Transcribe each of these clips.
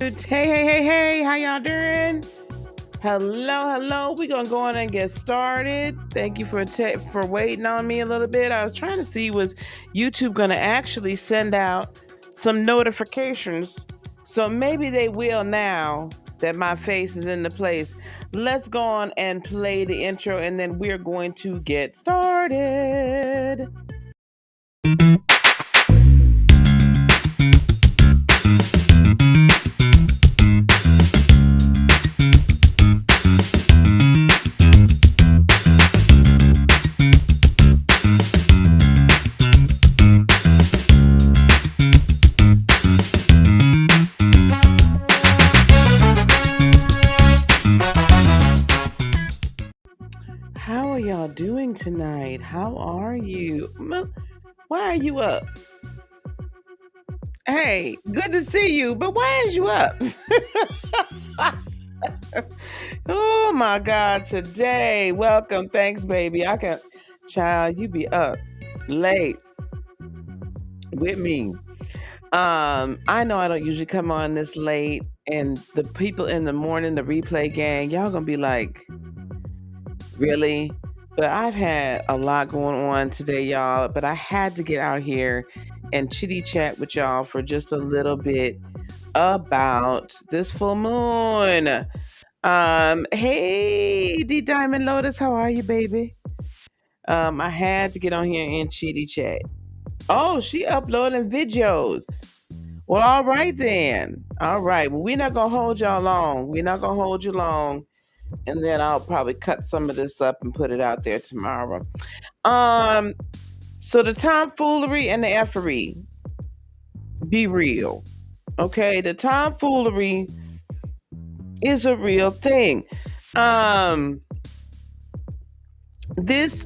Hey, how y'all doing? Hello. We're gonna go on and get started. Thank you for waiting on me a little bit. I was trying to see was YouTube gonna actually send out some notifications. So maybe they will now that my face is in the place. Let's go on and play the intro and then we're going to get started. How are y'all doing tonight? How are you? Why are you up? Hey, good to see you, but why is you up? Oh my God, today. Welcome. Thanks, baby. Child, you be up late with me. I know I don't usually come on this late, and the people in the morning, the replay gang, y'all gonna be like, really? But I've had a lot going on today, y'all. But I had to get out here and chitty chat with y'all for just a little bit about this full moon. Hey, D Diamond Lotus, how are you, baby? I had to get on here and chitty chat. Oh, she uploading videos. Well, all right then. All right. Well, we're not gonna hold y'all long. We're not gonna hold you long. And then I'll probably cut some of this up and put it out there tomorrow. So the tomfoolery and the effery, be real. Okay, the tomfoolery is a real thing. This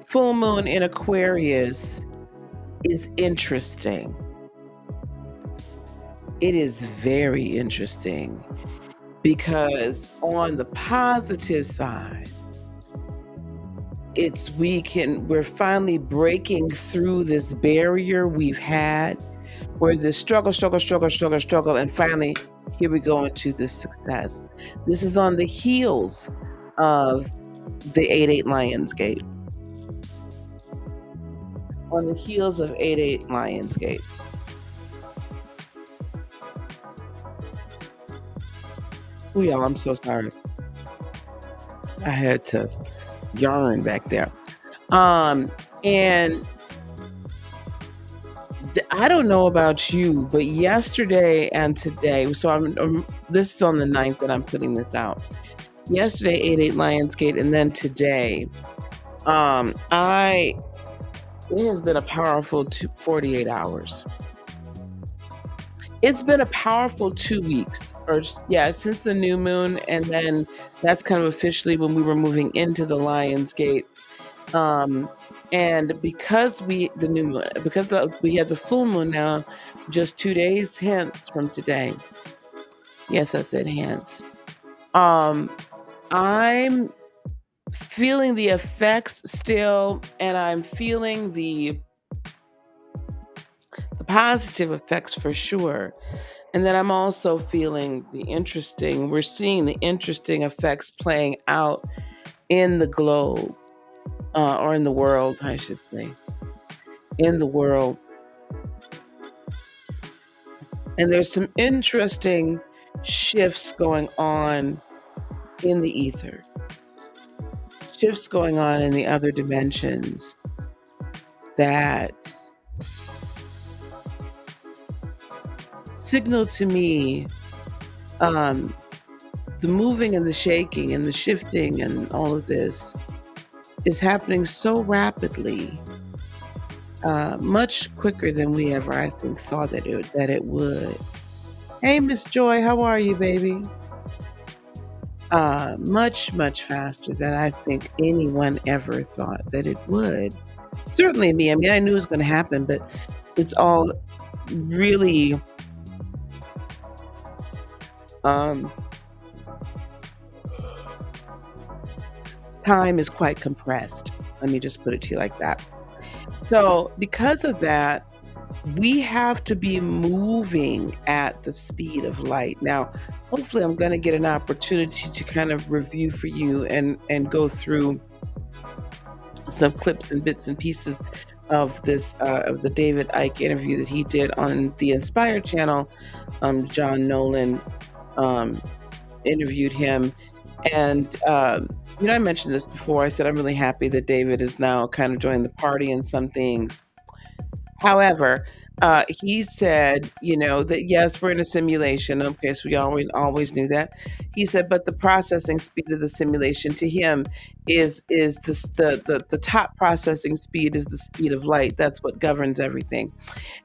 full moon in Aquarius is interesting. It is very interesting because on the positive side, we're finally breaking through this barrier we've had where this struggle, and finally here we go into this success. This is on the heels of the 8-8 Lionsgate. On the heels of 8-8 Lionsgate. Oh, y'all, I'm so sorry. I had to yarn back there. And I don't know about you, but yesterday and today, so this is on the 9th that I'm putting this out. Yesterday, 8-8 Lionsgate, and then today, it has been a powerful 48 hours. It's been a powerful 2 weeks, since the new moon, and then that's kind of officially when we were moving into the Lionsgate. And because we had the full moon now, just 2 days hence from today. Yes, I said hence. I'm feeling the effects still, and I'm feeling the positive effects for sure. And then I'm also feeling we're seeing the interesting effects playing out in the globe, or in the world, I should say. In the world. And there's some interesting shifts going on in the ether. Shifts going on in the other dimensions that signal to me the moving and the shaking and the shifting and all of this is happening so rapidly, much quicker than we ever, I think, thought that it would. Hey, Miss Joy, how are you, baby? Much faster than I think anyone ever thought that it would. Certainly me. I mean, I knew it was going to happen, but it's all really time is quite compressed. Let me just put it to you like that. So because of that, we have to be moving at the speed of light. Now, hopefully I'm going to get an opportunity to kind of review for you and go through some clips and bits and pieces of this of the David Icke interview that he did on the Inspire channel. John Nolan interviewed him, and I mentioned this before. I said I'm really happy that David is now kind of joining the party in some things. However, he said, that yes, we're in a simulation. Okay, so we always knew that. He said, but the processing speed of the simulation to him is the top processing speed is the speed of light. That's what governs everything.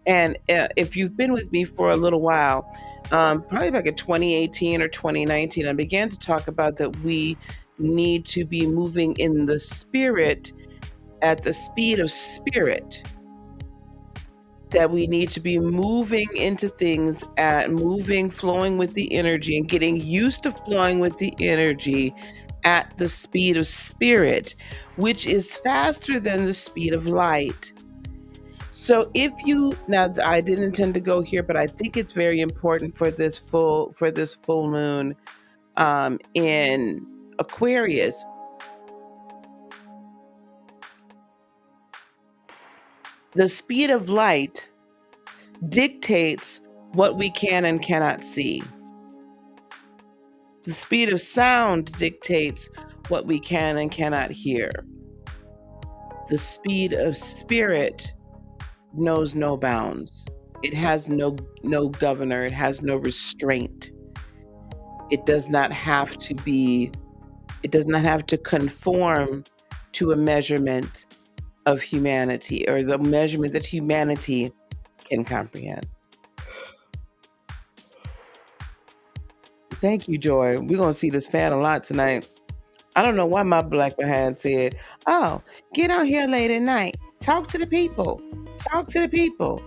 And if you've been with me for a little while, probably back in 2018 or 2019, I began to talk about that we need to be moving in the spirit at the speed of spirit, that we need to be moving into things flowing with the energy and getting used to flowing with the energy at the speed of spirit, which is faster than the speed of light. So now I didn't intend to go here, but I think it's very important for this full moon in Aquarius. The speed of light dictates what we can and cannot see. The speed of sound dictates what we can and cannot hear. The speed of spirit knows no bounds. It has no governor. It has no restraint. It does not have to conform to a measurement of humanity, or the measurement that humanity can comprehend. Thank you, Joy. We're going to see this fan a lot tonight. I don't know why my black behind said, oh, get out here late at night. Talk to the people. Talk to the people.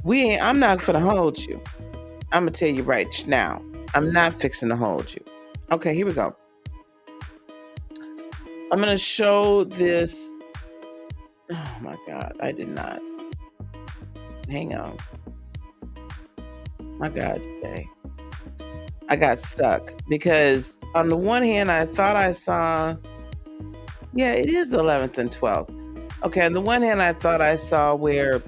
I'm not going to hold you. I'm going to tell you right now. I'm not fixing to hold you. Okay, here we go. I'm going to show this. Oh my God, I did not. Hang on. My God, today. I got stuck because on the one hand, I thought I saw, yeah, it is the 11th and 12th. Okay, on the one hand, I thought I saw where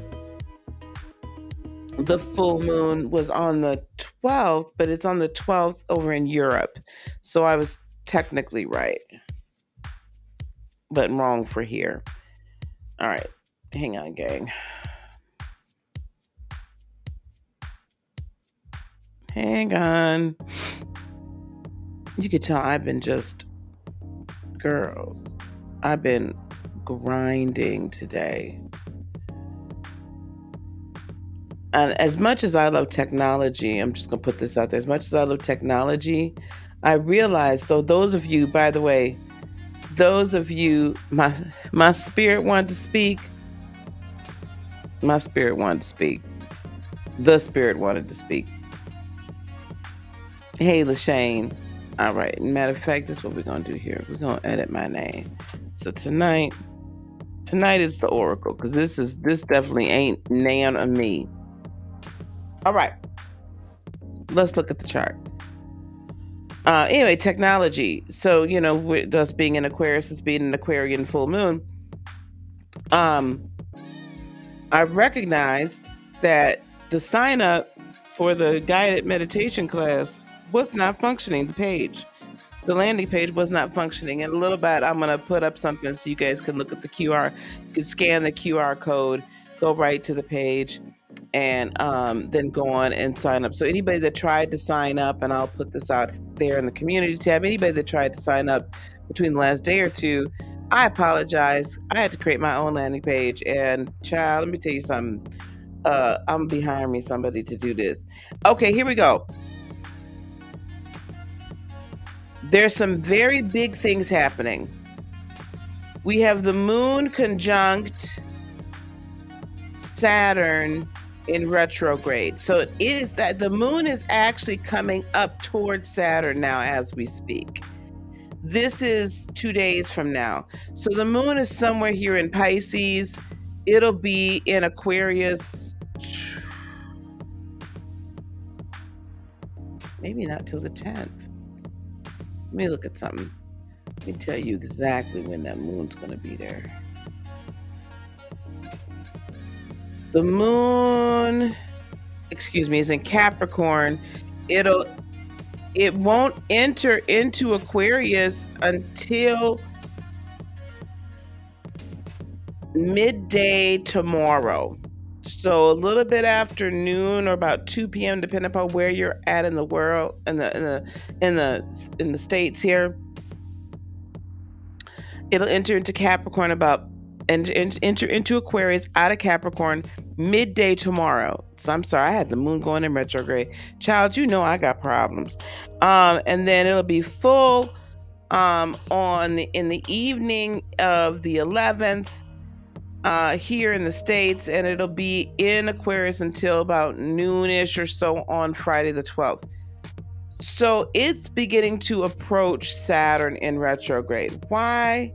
the full moon was on the 12th, but it's on the 12th over in Europe. So I was technically right, but wrong for here. All right, hang on, gang. Hang on. You can tell I've been I've been grinding today. And as much as I love technology, I'm just going to put this out there. As much as I love technology, I realize, so those of you, by the way, my spirit wanted to speak. My spirit wanted to speak. The spirit wanted to speak. Hey, LaShane. All right. Matter of fact, this is what we're going to do here. We're going to edit my name. So tonight is the oracle, because this definitely ain't Nan or me. All right. Let's look at the chart. Anyway, technology. So, with us being in Aquarius, it's being an Aquarian full moon. I recognized that the sign up for the guided meditation class was not functioning. The landing page was not functioning. In a little bit, I'm going to put up something so you guys can look at the QR. You can scan the QR code, go right to the page, and then go on and sign up. So anybody that tried to sign up, and I'll put this out there in the community tab, anybody that tried to sign up between the last day or two, I apologize. I had to create my own landing page, and child, let me tell you something. I'm gonna be hiring me somebody to do this. Okay, here we go. There's some very big things happening. We have the moon conjunct Saturn in retrograde. So it is that the moon is actually coming up towards Saturn now as we speak. This is 2 days from now. So the moon is somewhere here in Pisces, It'll be in Aquarius, maybe not till the 10th. Let me look at something. Let me tell you exactly when that moon's going to be there. The moon, excuse me, is in Capricorn. It won't enter into Aquarius until midday tomorrow. So a little bit after noon or about 2 p.m., depending upon where you're at in the world, in the states here. It'll enter into Capricorn enter into Aquarius out of Capricorn midday tomorrow. So I'm sorry, I had the moon going in retrograde. Child, you know I got problems. And then it'll be full in the evening of the 11th here in the States, and it'll be in Aquarius until about noonish or so on Friday the 12th. So it's beginning to approach Saturn in retrograde. Why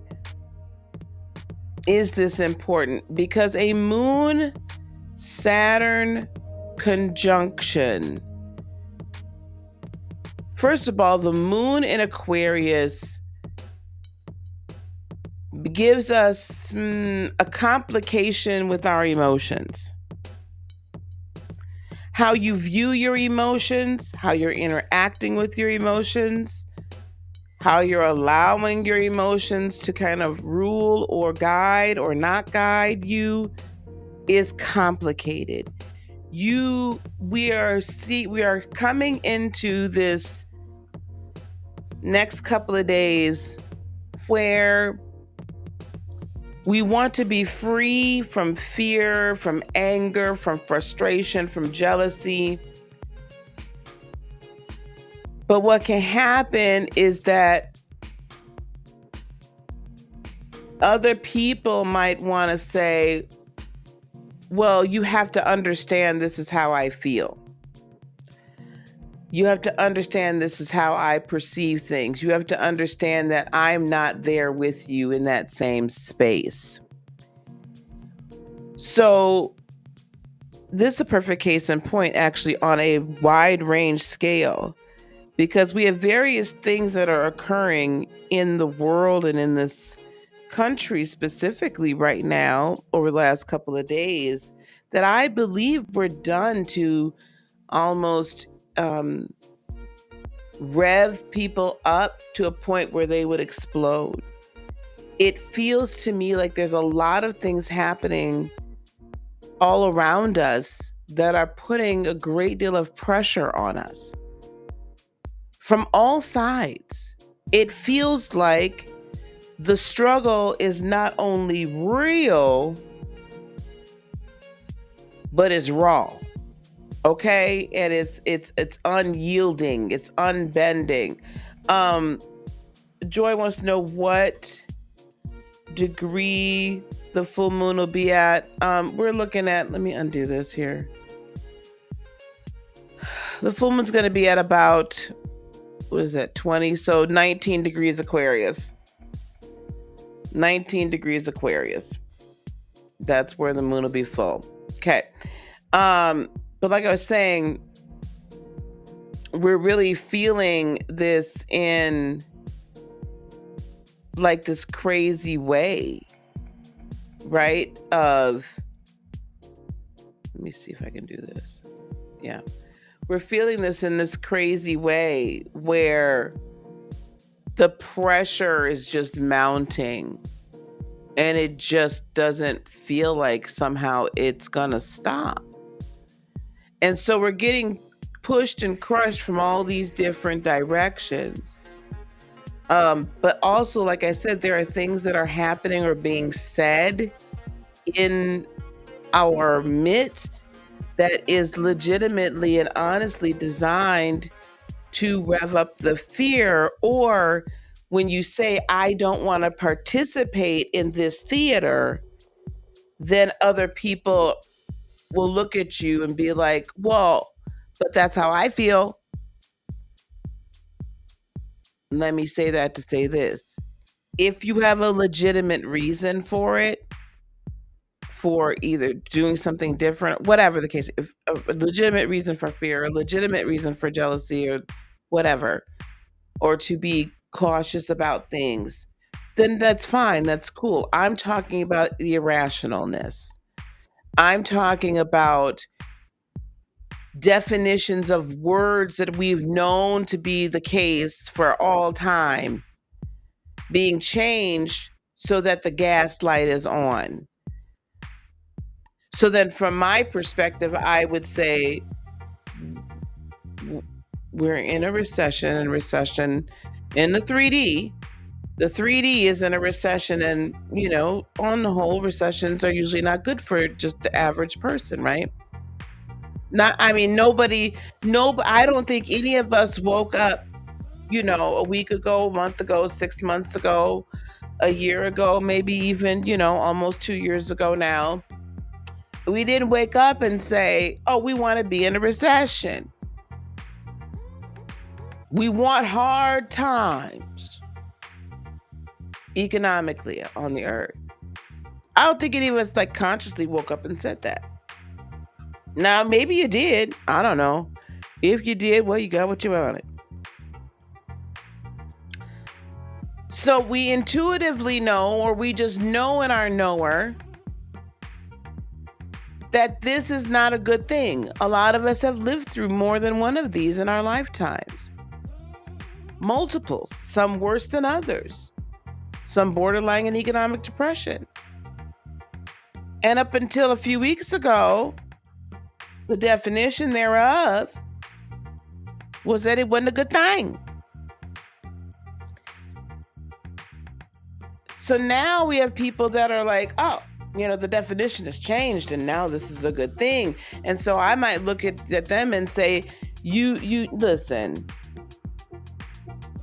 is this important? Because a moon Saturn conjunction. First of all, the moon in Aquarius gives us a complication with our emotions. How you view your emotions, how you're interacting with your emotions, how you're allowing your emotions to kind of rule or guide or not guide you is complicated. We are coming into this next couple of days where we want to be free from fear, from anger, from frustration, from jealousy. But what can happen is that other people might want to say, well, you have to understand this is how I feel. You have to understand this is how I perceive things. You have to understand that I'm not there with you in that same space. So this is a perfect case in point, actually, on a wide range scale, because we have various things that are occurring in the world and in this country specifically right now over the last couple of days that I believe were done to almost rev people up to a point where they would explode. It feels to me like there's a lot of things happening all around us that are putting a great deal of pressure on us from all sides. It feels like the struggle is not only real, but it's raw. Okay, and it's unyielding, it's unbending. Joy wants to know what degree the full moon will be at. We're looking at, let me undo this here. The full moon's going to be at about, what is that, 20? So 19 degrees Aquarius. 19 degrees Aquarius. That's where the moon will be full. Okay. But like I was saying, we're really feeling this in like this crazy way, right? Let me see if I can do this. Yeah. We're feeling this in this crazy way where the pressure is just mounting and it just doesn't feel like somehow it's gonna stop. And so we're getting pushed and crushed from all these different directions. But also, like I said, there are things that are happening or being said in our midst that is legitimately and honestly designed to rev up the fear. Or when you say, I don't want to participate in this theater, then other people will look at you and be like, well, but that's how I feel. Let me say that to say this. If you have a legitimate reason for it, for either doing something different, whatever the case, if a legitimate reason for fear, a legitimate reason for jealousy or whatever, or to be cautious about things, then that's fine. That's cool. I'm talking about the irrationalness. I'm talking about definitions of words that we've known to be the case for all time being changed so that the gaslight is on. So then from my perspective, I would say we're in a recession, and recession in the 3D. The 3D is in a recession, and on the whole, recessions are usually not good for just the average person, right? Nobody, I don't think any of us woke up, a week ago, a month ago, 6 months ago, a year ago, maybe even, almost 2 years ago now. We didn't wake up and say, oh, we want to be in a recession. We want hard times economically on the earth. I don't think any of us consciously woke up and said that. Now, maybe you did. I don't know. If you did, well, you got what you wanted. So we intuitively know, or we just know in our knower, that this is not a good thing. A lot of us have lived through more than one of these in our lifetimes. Multiples, some worse than others, some borderline in economic depression. And up until a few weeks ago, the definition thereof was that it wasn't a good thing. So now we have people that are like, oh, the definition has changed and now this is a good thing. And so I might look at them and say, you listen,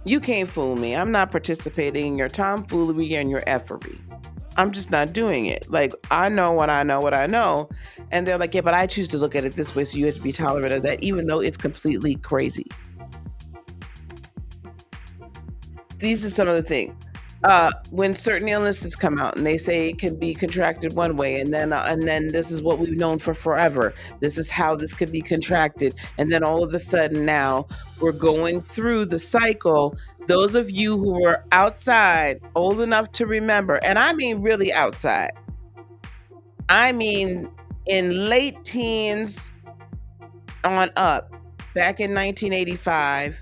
you can't fool me. I'm not participating in your tomfoolery and your effery. I'm just not doing it. I know what I know. And they're like, yeah, but I choose to look at it this way, so you have to be tolerant of that, even though it's completely crazy. These are some of the things. When certain illnesses come out and they say it can be contracted one way, and then this is what we've known for forever. This is how this could be contracted. And then all of a sudden now we're going through the cycle. Those of you who are outside, old enough to remember, and I mean really outside, I mean in late teens on up, back in 1985,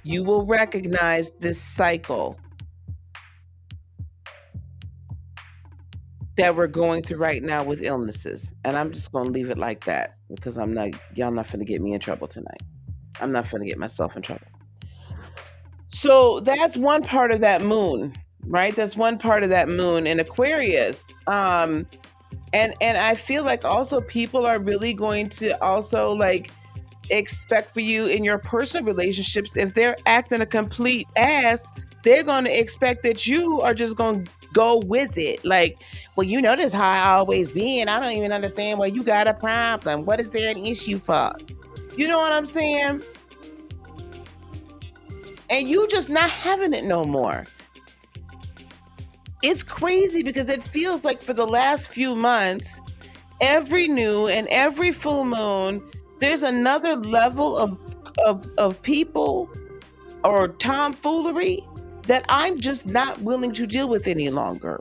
you will recognize this cycle that we're going through right now with illnesses. And I'm just going to leave it like that, because y'all not going to get me in trouble tonight. I'm not going to get myself in trouble. So that's one part of that moon, right? That's one part of that moon in Aquarius. And I feel like also people are really going to also expect for you in your personal relationships, if they're acting a complete ass, they're going to expect that you are just going to go with it. Well, this how I always be, and I don't even understand why you got a problem. What is there an issue for? You know what I'm saying? And you just not having it no more. It's crazy because it feels like for the last few months, every new and every full moon, there's another level of people or tomfoolery that I'm just not willing to deal with any longer.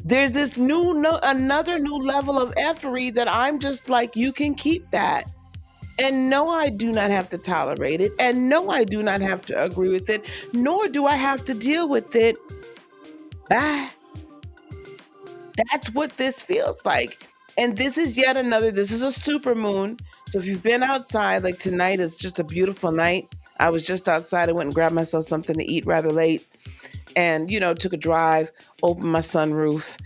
There's this another new level of effery that I'm just like, you can keep that. And no, I do not have to tolerate it. And no, I do not have to agree with it. Nor do I have to deal with it. Bye. That's what this feels like. And this is this is a super moon. So if you've been outside, tonight is just a beautiful night. I was just outside. I went and grabbed myself something to eat rather late. And, took a drive, opened my sunroof,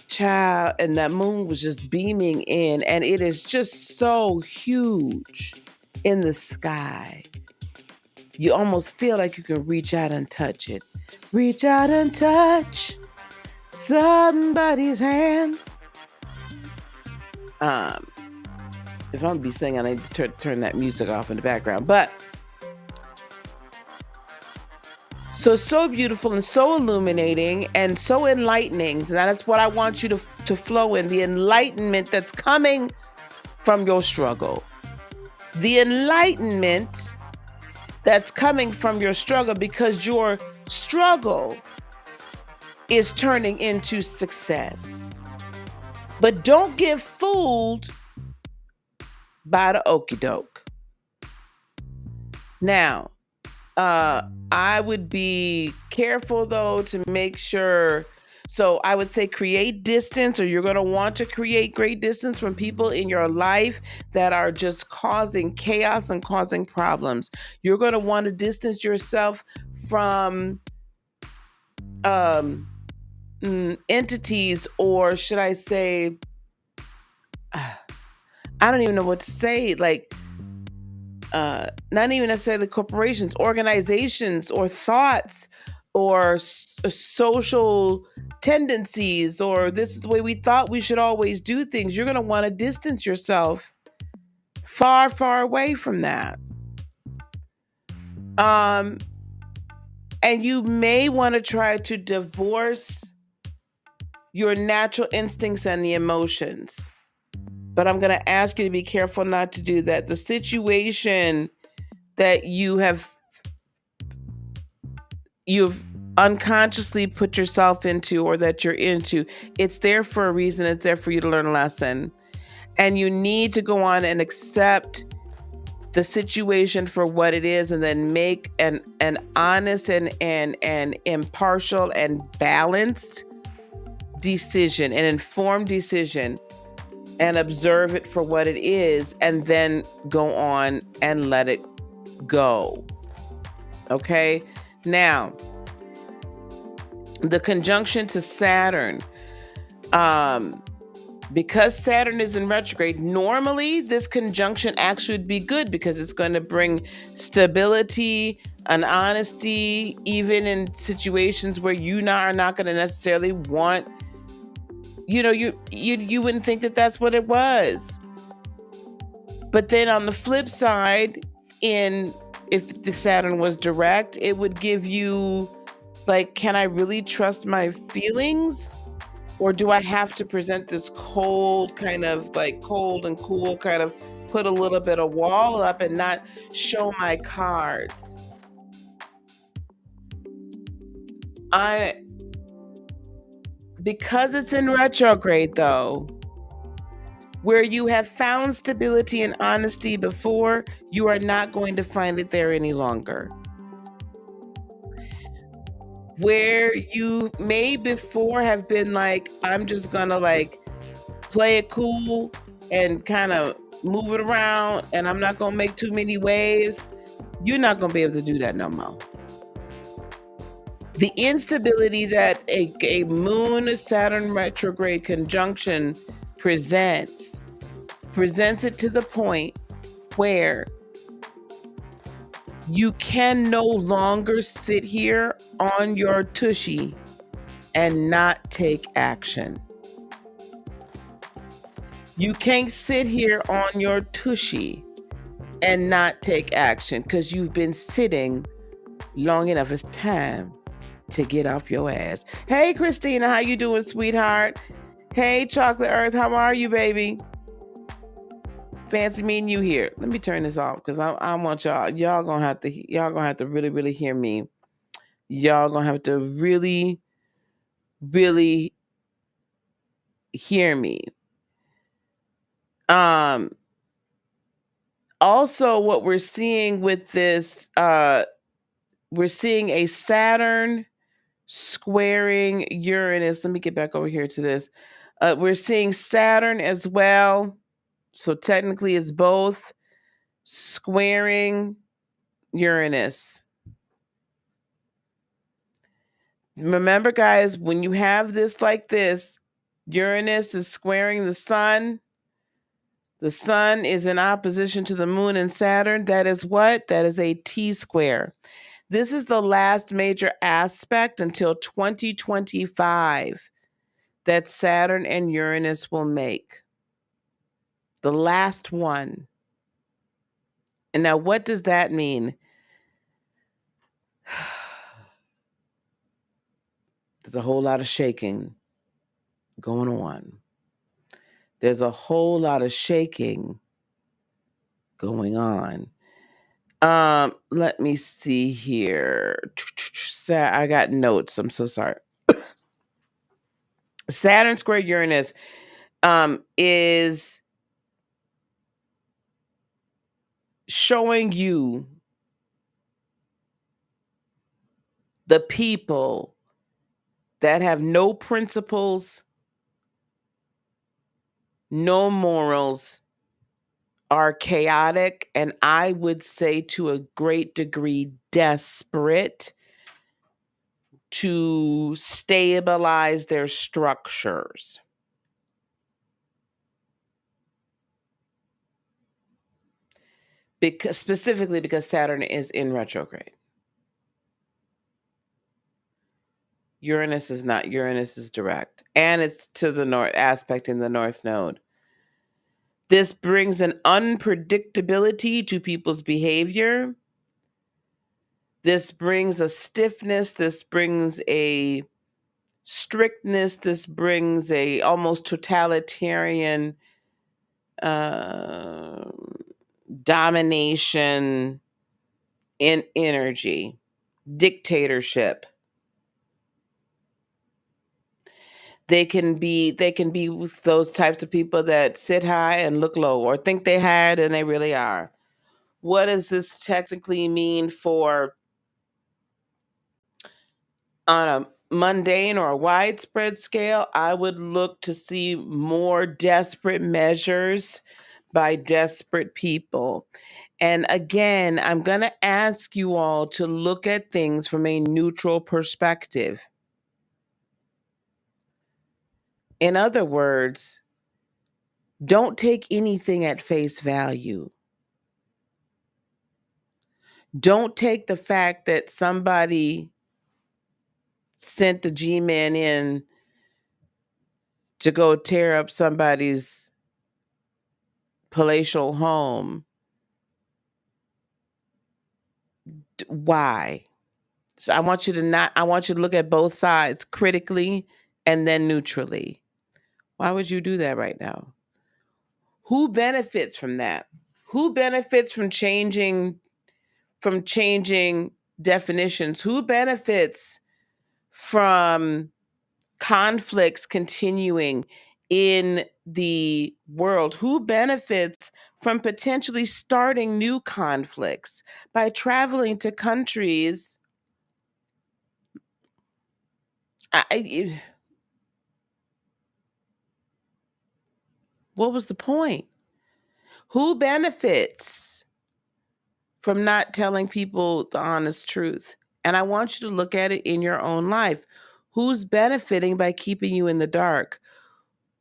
child, and that moon was just beaming in. And it is just so huge in the sky. You almost feel like you can reach out and touch it. Reach out and touch somebody's hand. If I'm going to be singing, I need to turn that music off in the background. But So beautiful and so illuminating and so enlightening. And that's what I want you to flow in, the enlightenment that's coming from your struggle. The enlightenment that's coming from your struggle, because your struggle is turning into success. But don't get fooled by the okie doke. Now, I would be careful though to make sure. So I would say create distance, or you're going to want to create great distance from people in your life that are just causing chaos and causing problems. You're going to want to distance yourself from entities, or should I say, I don't even know what to say, like not even necessarily corporations, organizations, or thoughts, or social tendencies, or this is the way we thought we should always do things. You're going to want to distance yourself far, far away from that. And you may want to try to divorce your natural instincts and the emotions. But I'm going to ask you to be careful not to do that. The situation that you've unconsciously put yourself into, or that you're into, it's there for a reason. It's there for you to learn a lesson. And you need to go on and accept the situation for what it is, and then make an honest and impartial and balanced decision, an informed decision, and observe it for what it is, and then go on and let it go. Okay? Now, the conjunction to Saturn, because Saturn is in retrograde, normally this conjunction actually would be good, because it's going to bring stability and honesty, even in situations where you are not going to necessarily want, you wouldn't think that that's what it was. But then on the flip side, if the Saturn was direct, it would give you, like, can I really trust my feelings? Or do I have to present this cold, kind of like cold and cool, kind of put a little bit of wall up and not show my cards? Because it's in retrograde though, where you have found stability and honesty before, you are not going to find it there any longer. Where you may before have been like, I'm just gonna like play it cool and kind of move it around, and I'm not gonna make too many waves, you're not gonna be able to do that no more. The instability that a Moon Saturn retrograde conjunction presents it to the point where you can no longer sit here on your tushy and not take action. You can't sit here on your tushy and not take action, because you've been sitting long enough. It's time to get off your ass. Hey, Christina, how you doing, sweetheart? Hey, Chocolate Earth, how are you, baby? Fancy meeting you here. Let me turn this off, because I want y'all gonna have to really, really hear me. Y'all gonna have to really, really hear me. Also, what we're seeing with this, we're seeing a Saturn squaring Uranus. Let me get back over here to this. We're seeing Saturn as well. So technically it's both squaring Uranus. Remember, guys, when you have this like this, Uranus is squaring the sun. The sun is in opposition to the moon and Saturn. That is what? That is a T-square. This is the last major aspect until 2025 that Saturn and Uranus will make. The last one. And now what does that mean? There's a whole lot of shaking going on. There's a whole lot of shaking going on. Let me see here. I got notes. I'm so sorry. Saturn square Uranus is showing you the people that have no principles, no morals, are chaotic, and I would say to a great degree desperate to stabilize their structures. Specifically because Saturn is in retrograde. Uranus is not. Uranus is direct. And it's to the north aspect in the north node. This brings an unpredictability to people's behavior. This brings a stiffness. This brings a strictness. This brings a almost totalitarian domination in energy, dictatorship. They can be those types of people that sit high and look low, or think they higher than they really are. What does this technically mean for on a mundane or a widespread scale? I would look to see more desperate measures by desperate people. And again, I'm going to ask you all to look at things from a neutral perspective. In other words, don't take anything at face value. Don't take the fact that somebody sent the G-Man in to go tear up somebody's palatial home. Why? So I want you to look at both sides critically and then neutrally. Why would you do that right now? Who benefits from that? Who benefits from changing definitions? Who benefits from conflicts continuing in the world? Who benefits from potentially starting new conflicts by traveling to countries? What was the point? Who benefits from not telling people the honest truth? And I want you to look at it in your own life. Who's benefiting by keeping you in the dark?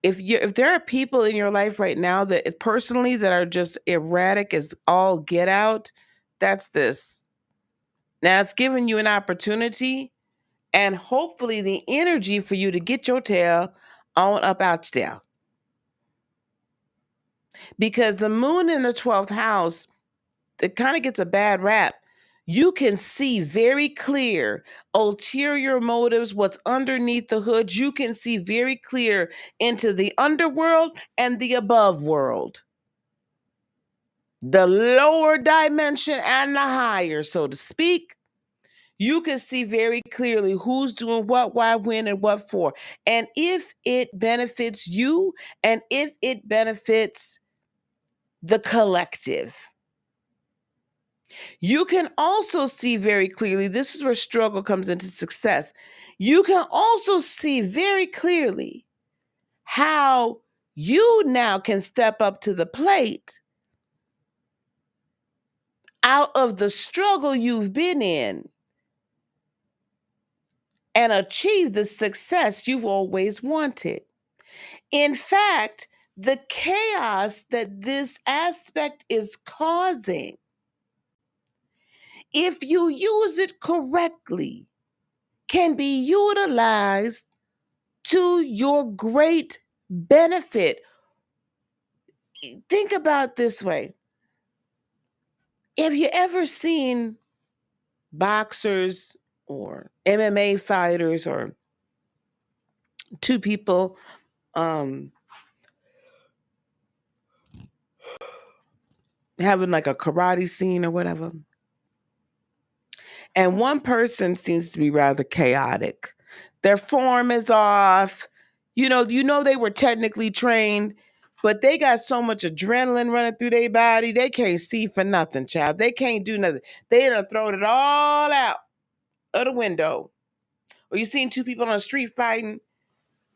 If there are people in your life right now that personally that are just erratic as all get out, that's this. Now it's giving you an opportunity and hopefully the energy for you to get your tail on up out there. Because the moon in the 12th house, it kind of gets a bad rap. You can see very clear ulterior motives, what's underneath the hood. You can see very clear into the underworld and the above world. The lower dimension and the higher, so to speak. You can see very clearly who's doing what, why, when, and what for. And if it benefits you and if it benefits the collective. You can also see very clearly, this is where struggle comes into success. You can also see very clearly how you now can step up to the plate out of the struggle you've been in and achieve the success you've always wanted. In fact, the chaos that this aspect is causing, if you use it correctly, can be utilized to your great benefit. Think about this way. Have you ever seen boxers or MMA fighters or two people having like a karate scene or whatever. And one person seems to be rather chaotic. Their form is off. You know they were technically trained, but they got so much adrenaline running through their body, they can't see for nothing, child. They can't do nothing. They done thrown it all out of the window. Or you seen two people on the street fighting,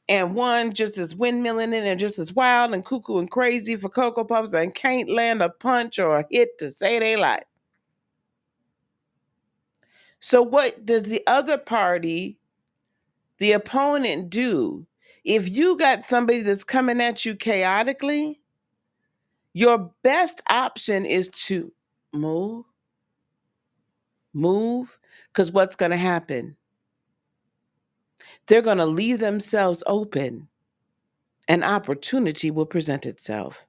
and one just as windmilling it and just as wild and cuckoo and crazy for Cocoa Puffs and can't land a punch or a hit to save their life. So what does the other party, the opponent, do? If you got somebody that's coming at you chaotically, your best option is to move, because what's going to happen? They're going to leave themselves open. An opportunity will present itself.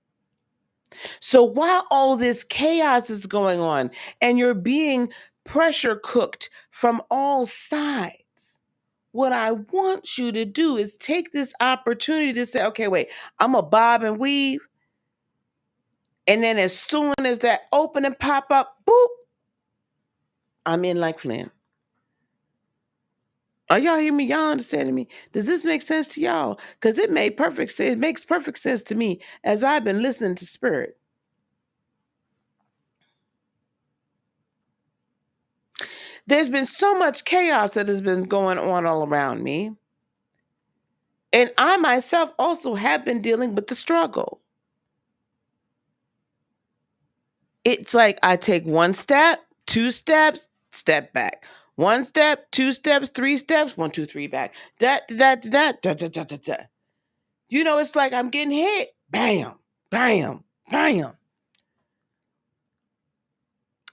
So while all this chaos is going on and you're being pressure cooked from all sides, what I want you to do is take this opportunity to say, okay, wait, I'm a bob and weave. And then as soon as that opening pop up, boop, I'm in like Flynn. Are y'all hearing me? Y'all understanding me? Does this make sense to y'all? Because it makes perfect sense to me as I've been listening to Spirit. There's been so much chaos that has been going on all around me. And I myself also have been dealing with the struggle. It's like I take one step, two steps, step back. One step, two steps, three steps, 1, 2, 3 back. Da, da, da, da, da, da, da, da, da. It's like I'm getting hit. Bam, bam, bam.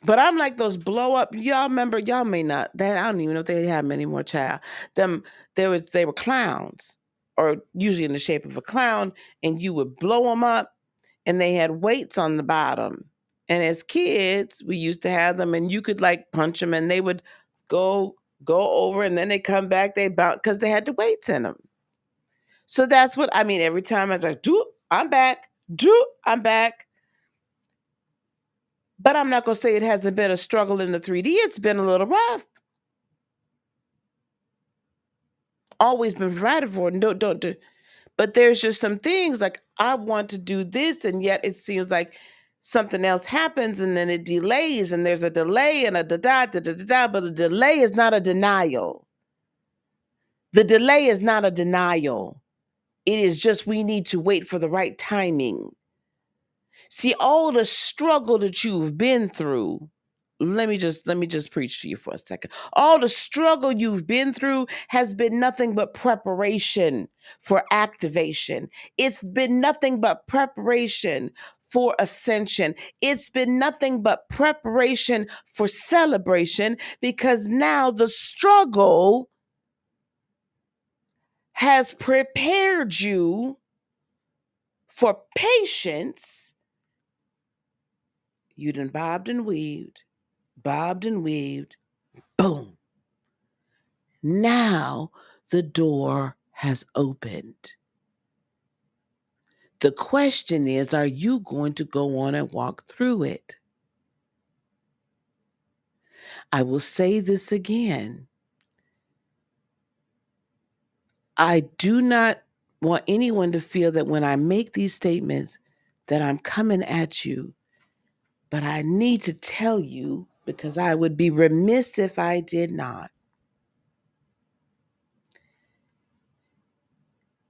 But I'm like those blow up. Y'all remember? Y'all may not. That I don't even know if they have them anymore, child. They were clowns, or usually in the shape of a clown, and you would blow them up, and they had weights on the bottom. And as kids, we used to have them, and you could like punch them, and they would go over, and then they come back. They bounce because they had the weights in them. So that's what I mean. Every time I was like, "Do I'm back? Do I'm back?" But I'm not going to say it hasn't been a struggle in the 3D. It's been a little rough. Always been provided for. Don't do. But there's just some things like I want to do this, and yet it seems like something else happens, and then it delays, and there's a delay and a da da da da da. But a delay is not a denial. The delay is not a denial. It is just we need to wait for the right timing. See, all the struggle that you've been through, let me just preach to you for a second. All the struggle you've been through has been nothing but preparation for activation. It's been nothing but preparation for ascension. It's been nothing but preparation for celebration, because now the struggle has prepared you for patience. You done bobbed and weaved, boom. Now the door has opened. The question is, are you going to go on and walk through it? I will say this again. I do not want anyone to feel that when I make these statements that I'm coming at you, but I need to tell you, because I would be remiss if I did not.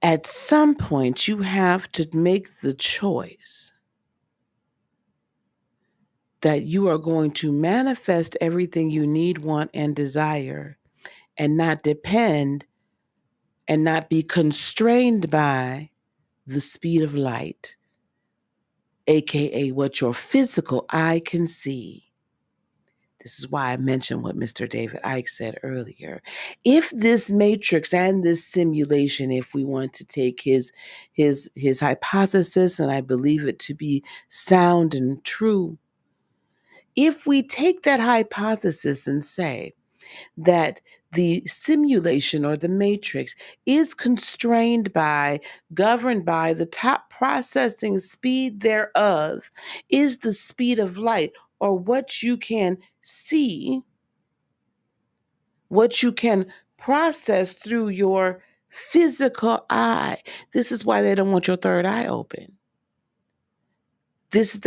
At some point, you have to make the choice that you are going to manifest everything you need, want, and desire, and not depend and not be constrained by the speed of light, aka what your physical eye can see. This is why I mentioned what Mr. David Icke said earlier. If this matrix and this simulation, if we want to take his hypothesis, and I believe it to be sound and true, if we take that hypothesis and say that the simulation or the matrix is constrained by, governed by, the top processing speed thereof is the speed of light, or what you can see, what you can process through your physical eye. This is why they don't want your third eye open. This is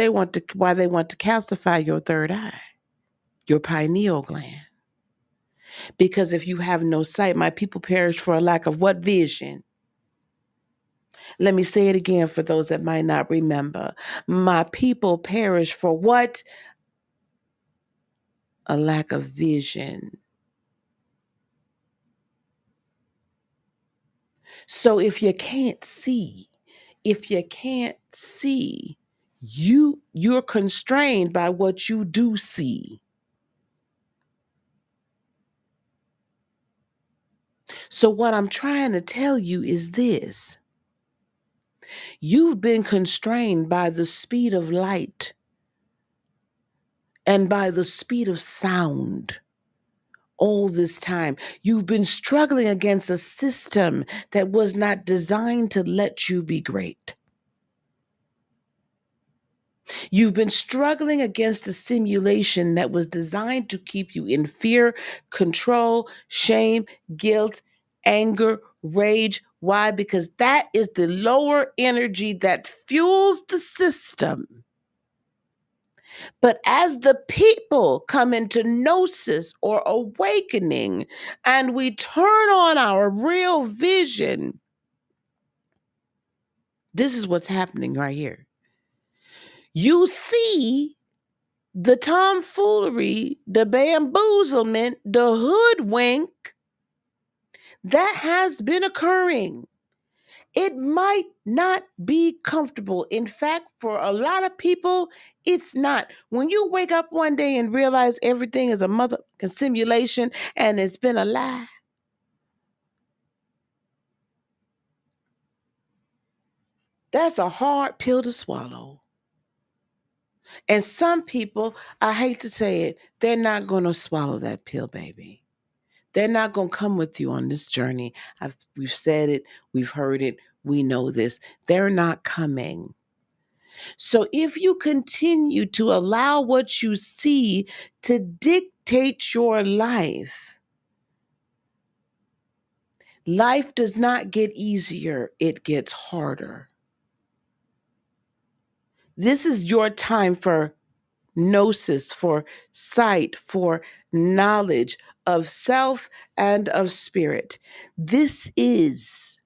why they want to calcify your third eye, your pineal gland. Because if you have no sight, my people perish for a lack of what vision? Let me say it again for those that might not remember. My people perish for what? A lack of vision. So if you can't see, you're constrained by what you do see. So what I'm trying to tell you is this. You've been constrained by the speed of light and by the speed of sound all this time. You've been struggling against a system that was not designed to let you be great. You've been struggling against a simulation that was designed to keep you in fear, control, shame, guilt, anger, rage. Why? Because that is the lower energy that fuels the system. But as the people come into gnosis or awakening and we turn on our real vision, this is what's happening right here. You see the tomfoolery, the bamboozlement, the hoodwink that has been occurring. It might not be comfortable. In fact, for a lot of people, it's not. When you wake up one day and realize everything is a motherfucking simulation and it's been a lie, that's a hard pill to swallow. And some people, I hate to say it, they're not going to swallow that pill, baby. They're not going to come with you on this journey. We've said it, we've heard it, we know this. They're not coming. So if you continue to allow what you see to dictate your life, life does not get easier, it gets harder. This is your time for gnosis, for sight, for knowledge of self and of spirit. This is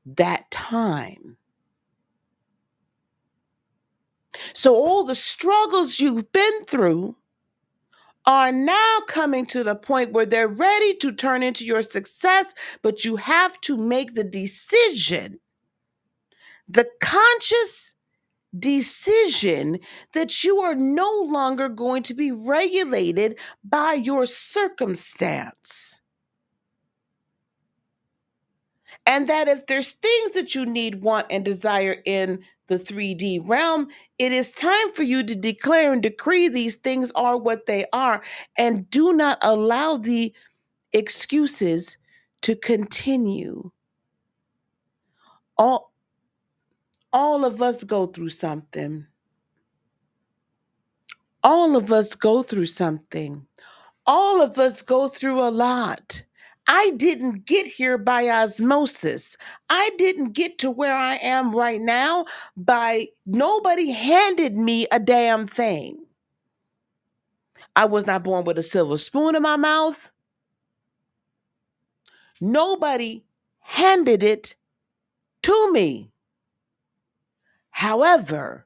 that time. So all the struggles you've been through are now coming to the point where they're ready to turn into your success, but you have to make the decision, the conscious decision, that you are no longer going to be regulated by your circumstance. And that if there's things that you need, want, and desire in the 3D realm, it is time for you to declare and decree these things are what they are, and do not allow the excuses to continue. All of us go through something. All of us go through something. All of us go through a lot. I didn't get here by osmosis. I didn't get to where I am right now by nobody handed me a damn thing. I was not born with a silver spoon in my mouth. Nobody handed it to me. However,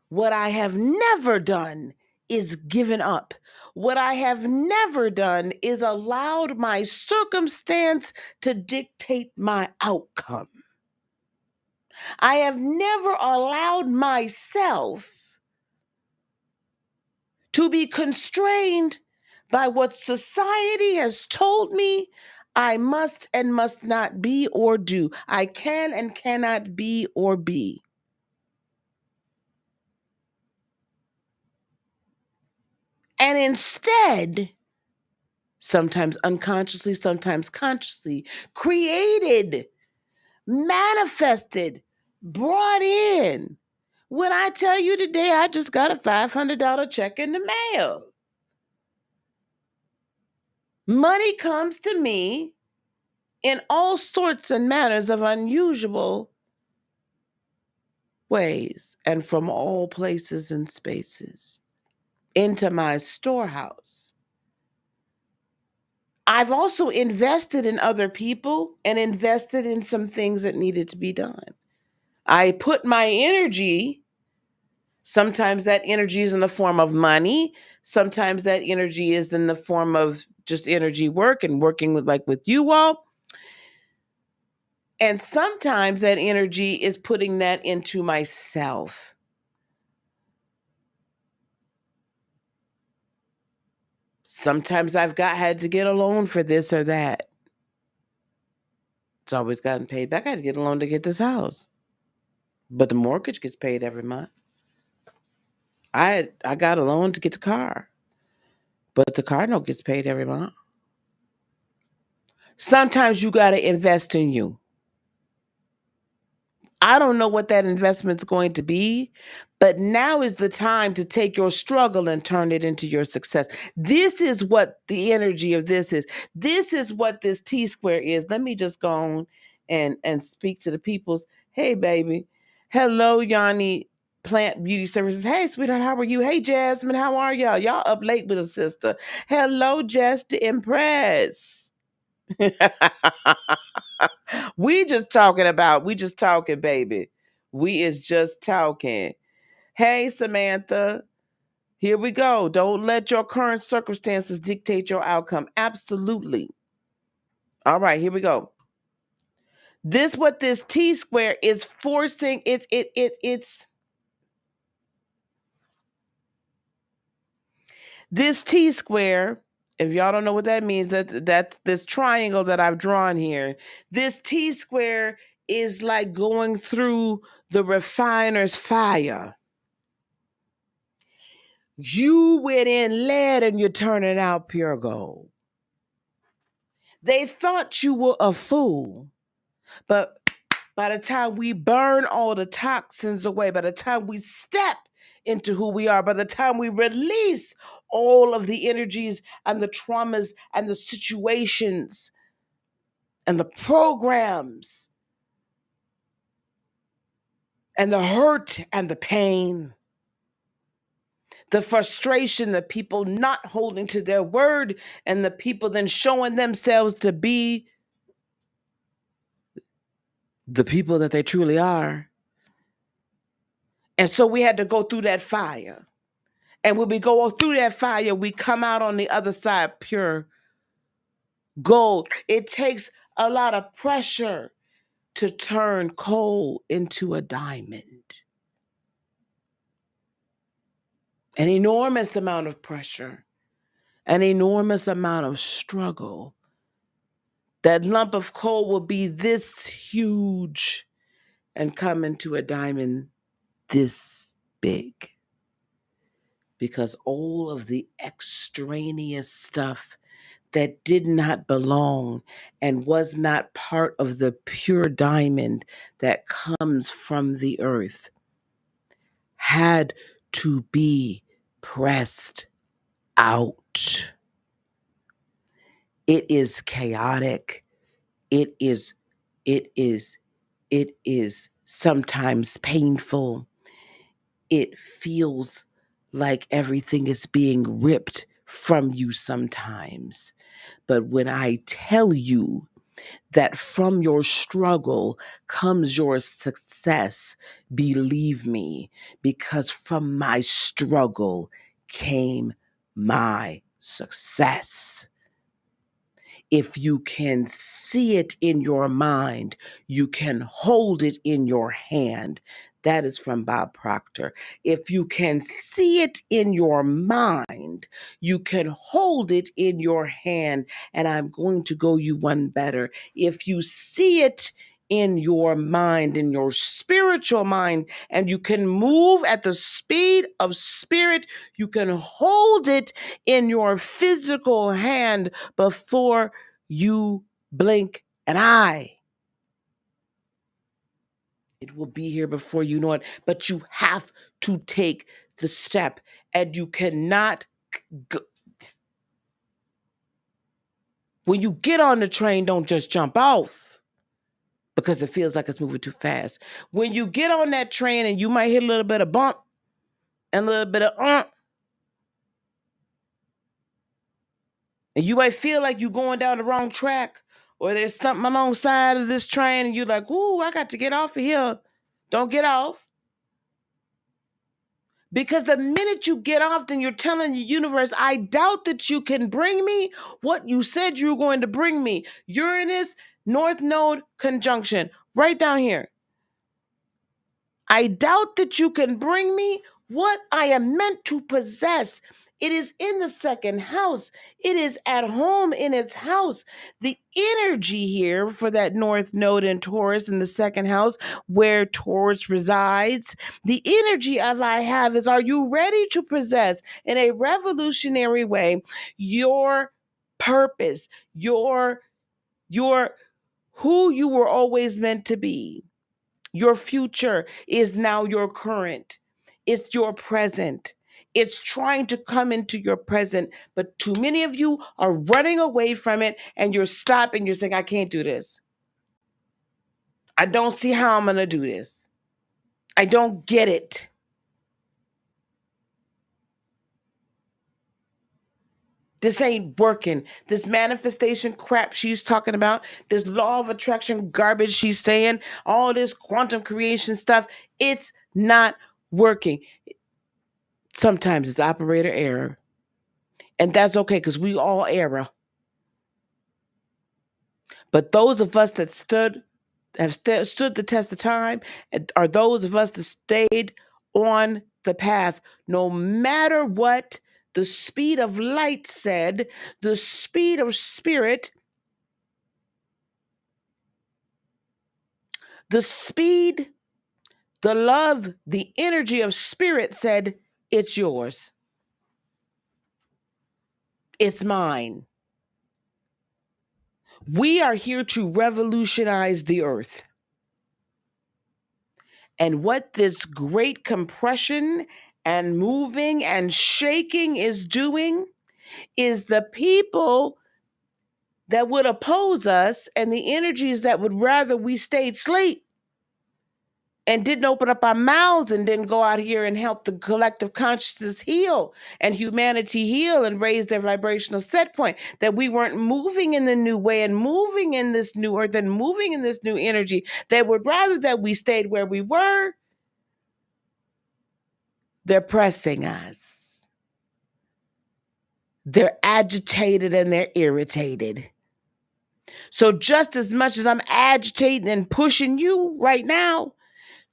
what I have never done is given up. What I have never done is allowed my circumstance to dictate my outcome. I have never allowed myself to be constrained by what society has told me I must and must not be or do. I can and cannot be or be. And instead, sometimes unconsciously, sometimes consciously, created, manifested, brought in. When I tell you today, I just got a $500 check in the mail. Money comes to me in all sorts and manners of unusual ways and from all places and spaces into my storehouse. I've also invested in other people and invested in some things that needed to be done. I put my energy, sometimes that energy is in the form of money, sometimes that energy is in the form of just energy work and working with you all. And sometimes that energy is putting that into myself. Sometimes I've had to get a loan for this or that. It's always gotten paid back. I had to get a loan to get this house. But the mortgage gets paid every month. I got a loan to get the car. But the car note gets paid every month. Sometimes you got to invest in you. I don't know what that investment's going to be, but now is the time to take your struggle and turn it into your success. This is what the energy of this is. This is what this T square is. Let me just go on and speak to the peoples. Hey, baby. Hello, Yanni Plant Beauty Services. Hey, sweetheart, how are you? Hey, Jasmine, how are y'all? Y'all up late with a sister. Hello, Jess to Impress. We just talking, baby. We is just talking. Hey, Samantha. Here we go. Don't let your current circumstances dictate your outcome. Absolutely. All right, here we go. What this T square is forcing, it's this T square. If y'all don't know what that means, that's this triangle that I've drawn here. This T square is like going through the refiner's fire. You went in lead and you're turning out pure gold. They thought you were a fool, but by the time we burn all the toxins away, by the time we step into who we are, by the time we release all of the energies and the traumas and the situations and the programs and the hurt and the pain, the frustration, the people not holding to their word, and the people then showing themselves to be the people that they truly are. And so we had to go through that fire. And when we go through that fire, we come out on the other side pure gold. It takes a lot of pressure to turn coal into a diamond. An enormous amount of pressure, an enormous amount of struggle. That lump of coal will be this huge and come into a diamond this big. Because all of the extraneous stuff that did not belong and was not part of the pure diamond that comes from the earth had to be pressed out. It is chaotic. It is sometimes painful. It feels like everything is being ripped from you sometimes. But when I tell you that from your struggle comes your success, believe me, because from my struggle came my success. If you can see it in your mind, you can hold it in your hand. That is from Bob Proctor. If you can see it in your mind, you can hold it in your hand. And I'm going to go you one better. If you see it in your mind, in your spiritual mind, and you can move at the speed of spirit. You can hold it in your physical hand before you blink an eye. It will be here before you know it, but you have to take the step, and you cannot go. When you get on the train, don't just jump off because it feels like it's moving too fast. When you get on that train and you might hit a little bit of bump and a little bit of and you might feel like you're going down the wrong track, or there's something alongside of this train and you're like, ooh, I got to get off of here. Don't get off. Because the minute you get off, then you're telling the universe, I doubt that you can bring me what you said you were going to bring me. Uranus, North Node conjunction, right down here. I doubt that you can bring me what I am meant to possess. It is in the second house. It is at home in its house. The energy here for that North Node in Taurus in the second house, where Taurus resides, the energy of I have is, are you ready to possess in a revolutionary way your purpose, your who you were always meant to be? Your future is now your current. It's your present. It's trying to come into your present, but too many of you are running away from it, and you're stopping. You're saying, I can't do this. I don't see how I'm going to do this. I don't get it. This ain't working. This manifestation crap she's talking about, this law of attraction garbage she's saying, all this quantum creation stuff, it's not working. Sometimes it's operator error. And that's okay, because we all error. But those of us that have stood the test of time are those of us that stayed on the path, no matter what the speed of light said, the speed of spirit, the speed, the love, the energy of spirit said, it's yours. It's mine. We are here to revolutionize the earth. And what this great compression and moving and shaking is doing is the people that would oppose us and the energies that would rather we stayed asleep and didn't open up our mouths and didn't go out here and help the collective consciousness heal and humanity heal and raise their vibrational set point, that we weren't moving in the new way and moving in this new earth and moving in this new energy. They would rather that we stayed where we were. They're pressing us. They're agitated and they're irritated. So just as much as I'm agitating and pushing you right now,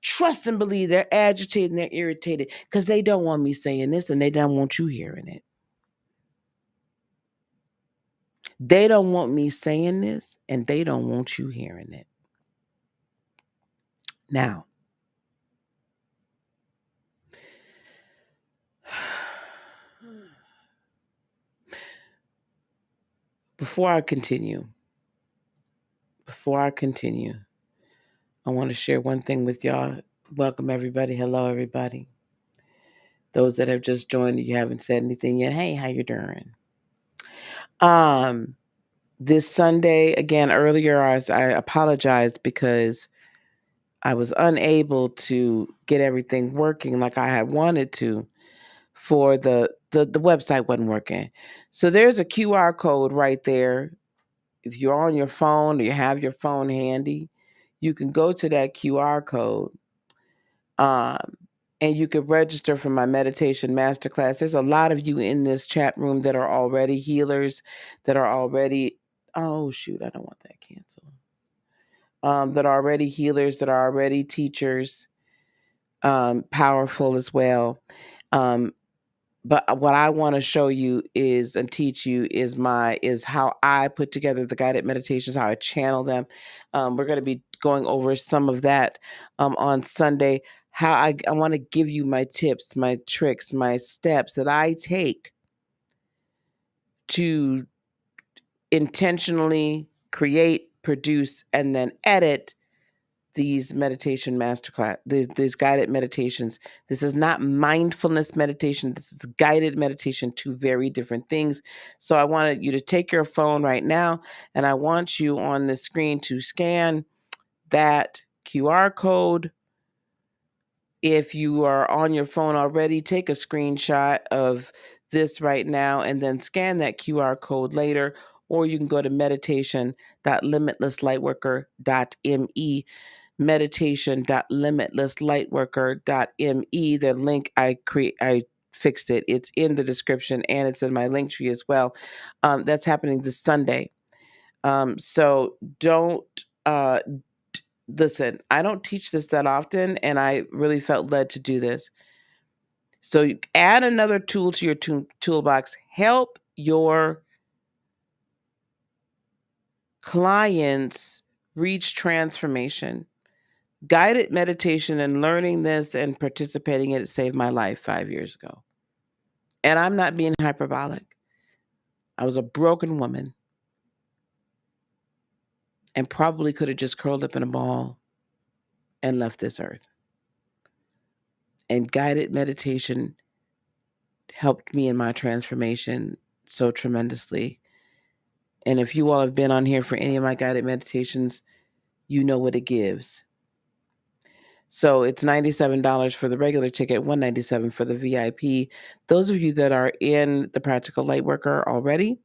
trust and believe they're agitated and they're irritated because they don't want me saying this and they don't want you hearing it. They don't want me saying this and they don't want you hearing it. Now, before I continue, I want to share one thing with y'all. Welcome, everybody. Hello, everybody. Those that have just joined, you haven't said anything yet. Hey, how you doing? This Sunday, again, earlier, I apologized because I was unable to get everything working like I had wanted to for the website wasn't working. So there's a QR code right there. If you're on your phone or you have your phone handy, you can go to that QR code and you can register for my meditation masterclass. There's a lot of you in this chat room that are already healers, that are already, oh shoot, I don't want that canceled. That are already healers, that are already teachers, powerful as well. But what I want to show you is and teach you is how I put together the guided meditations, how I channel them. We're going to be going over some of that on Sunday. How I want to give you my tips, my tricks, my steps that I take to intentionally create, produce, and then edit these meditation masterclass, these guided meditations. This is not mindfulness meditation. This is guided meditation, two very different things. So I wanted you to take your phone right now, and I want you on the screen to scan that QR code. If you are on your phone already, take a screenshot of this right now and then scan that QR code later, or you can go to meditation.limitlesslightworker.me, meditation.limitlesslightworker.me. The link I fixed it. It's in the description and it's in my link tree as well. That's happening this Sunday. So don't listen. I don't teach this that often, and I really felt led to do this. So you add another tool to your toolbox. Help your clients reach transformation. Guided meditation and learning this and participating in it saved my life 5 years ago. And I'm not being hyperbolic. I was a broken woman and probably could have just curled up in a ball and left this earth. And guided meditation helped me in my transformation so tremendously. And if you all have been on here for any of my guided meditations, you know what it gives. So it's $97 for the regular ticket, $197 for the VIP. Those of you that are in the Practical Lightworker already,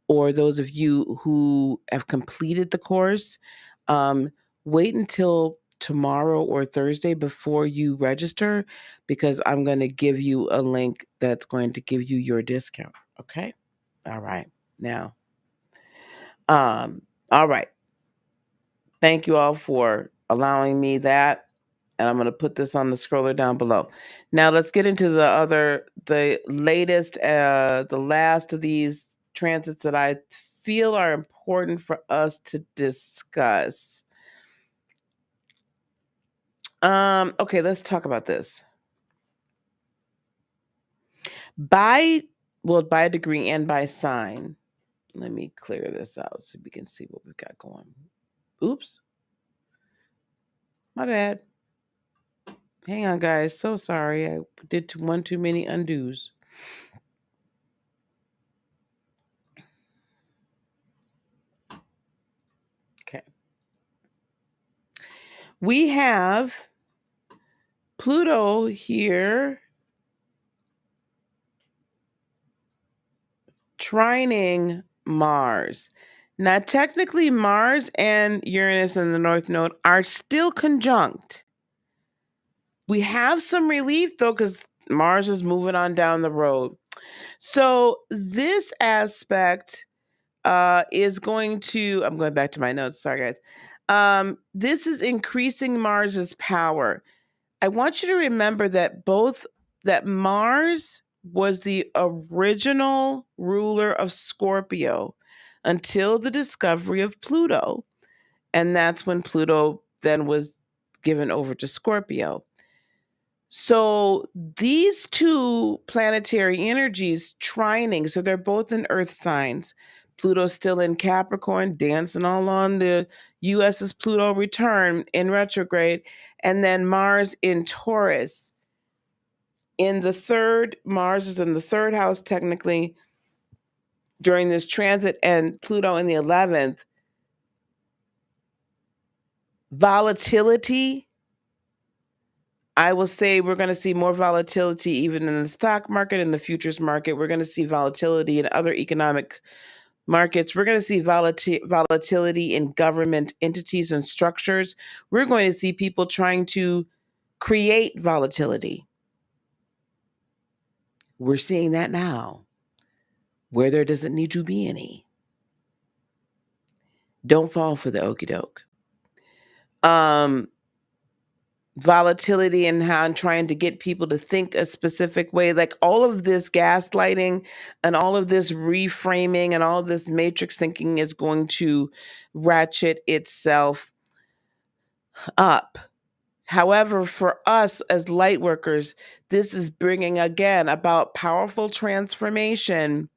or those of you who have completed the course, wait until tomorrow or Thursday before you register, because I'm going to give you a link that's going to give you your discount. Okay? All right. Now, all right. Thank you all for allowing me that. And I'm going to put this on the scroller down below. Now let's get into the latest, the last of these transits that I feel are important for us to discuss. Okay, let's talk about this. By degree and by sign. Let me clear this out so we can see what we've got going. Oops. My bad. Hang on, guys. So sorry. I did one too many undos. Okay. We have Pluto here trining Mars. Now, technically, Mars and Uranus in the North Node are still conjunct. We have some relief, though, because Mars is moving on down the road. So this aspect is going to, I'm going back to my notes. Sorry, guys. This is increasing Mars's power. I want you to remember that that Mars was the original ruler of Scorpio until the discovery of Pluto. And that's when Pluto then was given over to Scorpio. So these two planetary energies trining, so they're both in earth signs. Pluto's still in Capricorn, dancing all on the US's Pluto return in retrograde, and then Mars in Taurus. Mars is in the third house technically during this transit, and Pluto in the 11th. Volatility, I will say we're going to see more volatility even in the stock market, in the futures market. We're going to see volatility in other economic markets. We're going to see volatility in government entities and structures. We're going to see people trying to create volatility. We're seeing that now, where there doesn't need to be any. Don't fall for the okie doke. Volatility and how I'm trying to get people to think a specific way. Like all of this gaslighting and all of this reframing and all of this matrix thinking is going to ratchet itself up. However, for us as light workers, this is bringing again about powerful transformation.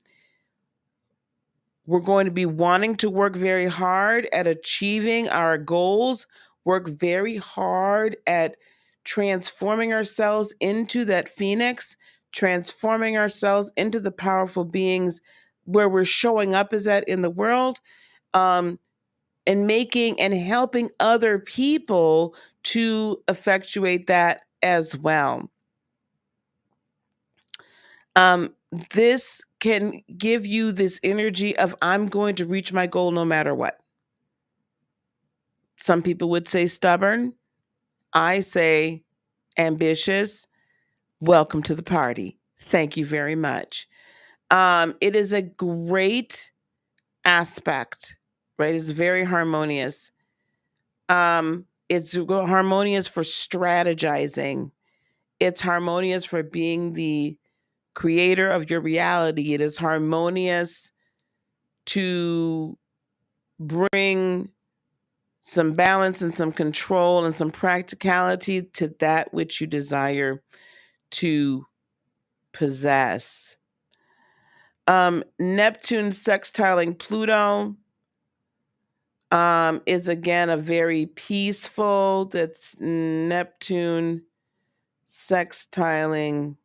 We're going to be wanting to work very hard at achieving our goals, work very hard at transforming ourselves into that phoenix, transforming ourselves into the powerful beings where we're showing up as that in the world, um, and making and helping other people to effectuate that as well. Um, this can give you this energy of I'm going to reach my goal no matter what. Some people would say stubborn. I say ambitious. Welcome to the party. Thank you very much. It is a great aspect, right? It's very harmonious. It's harmonious for strategizing. It's harmonious for being the creator of your reality. It is harmonious to bring some balance and some control and some practicality to that which you desire to possess. Neptune sextiling Pluto is again a very peaceful, that's Neptune sextiling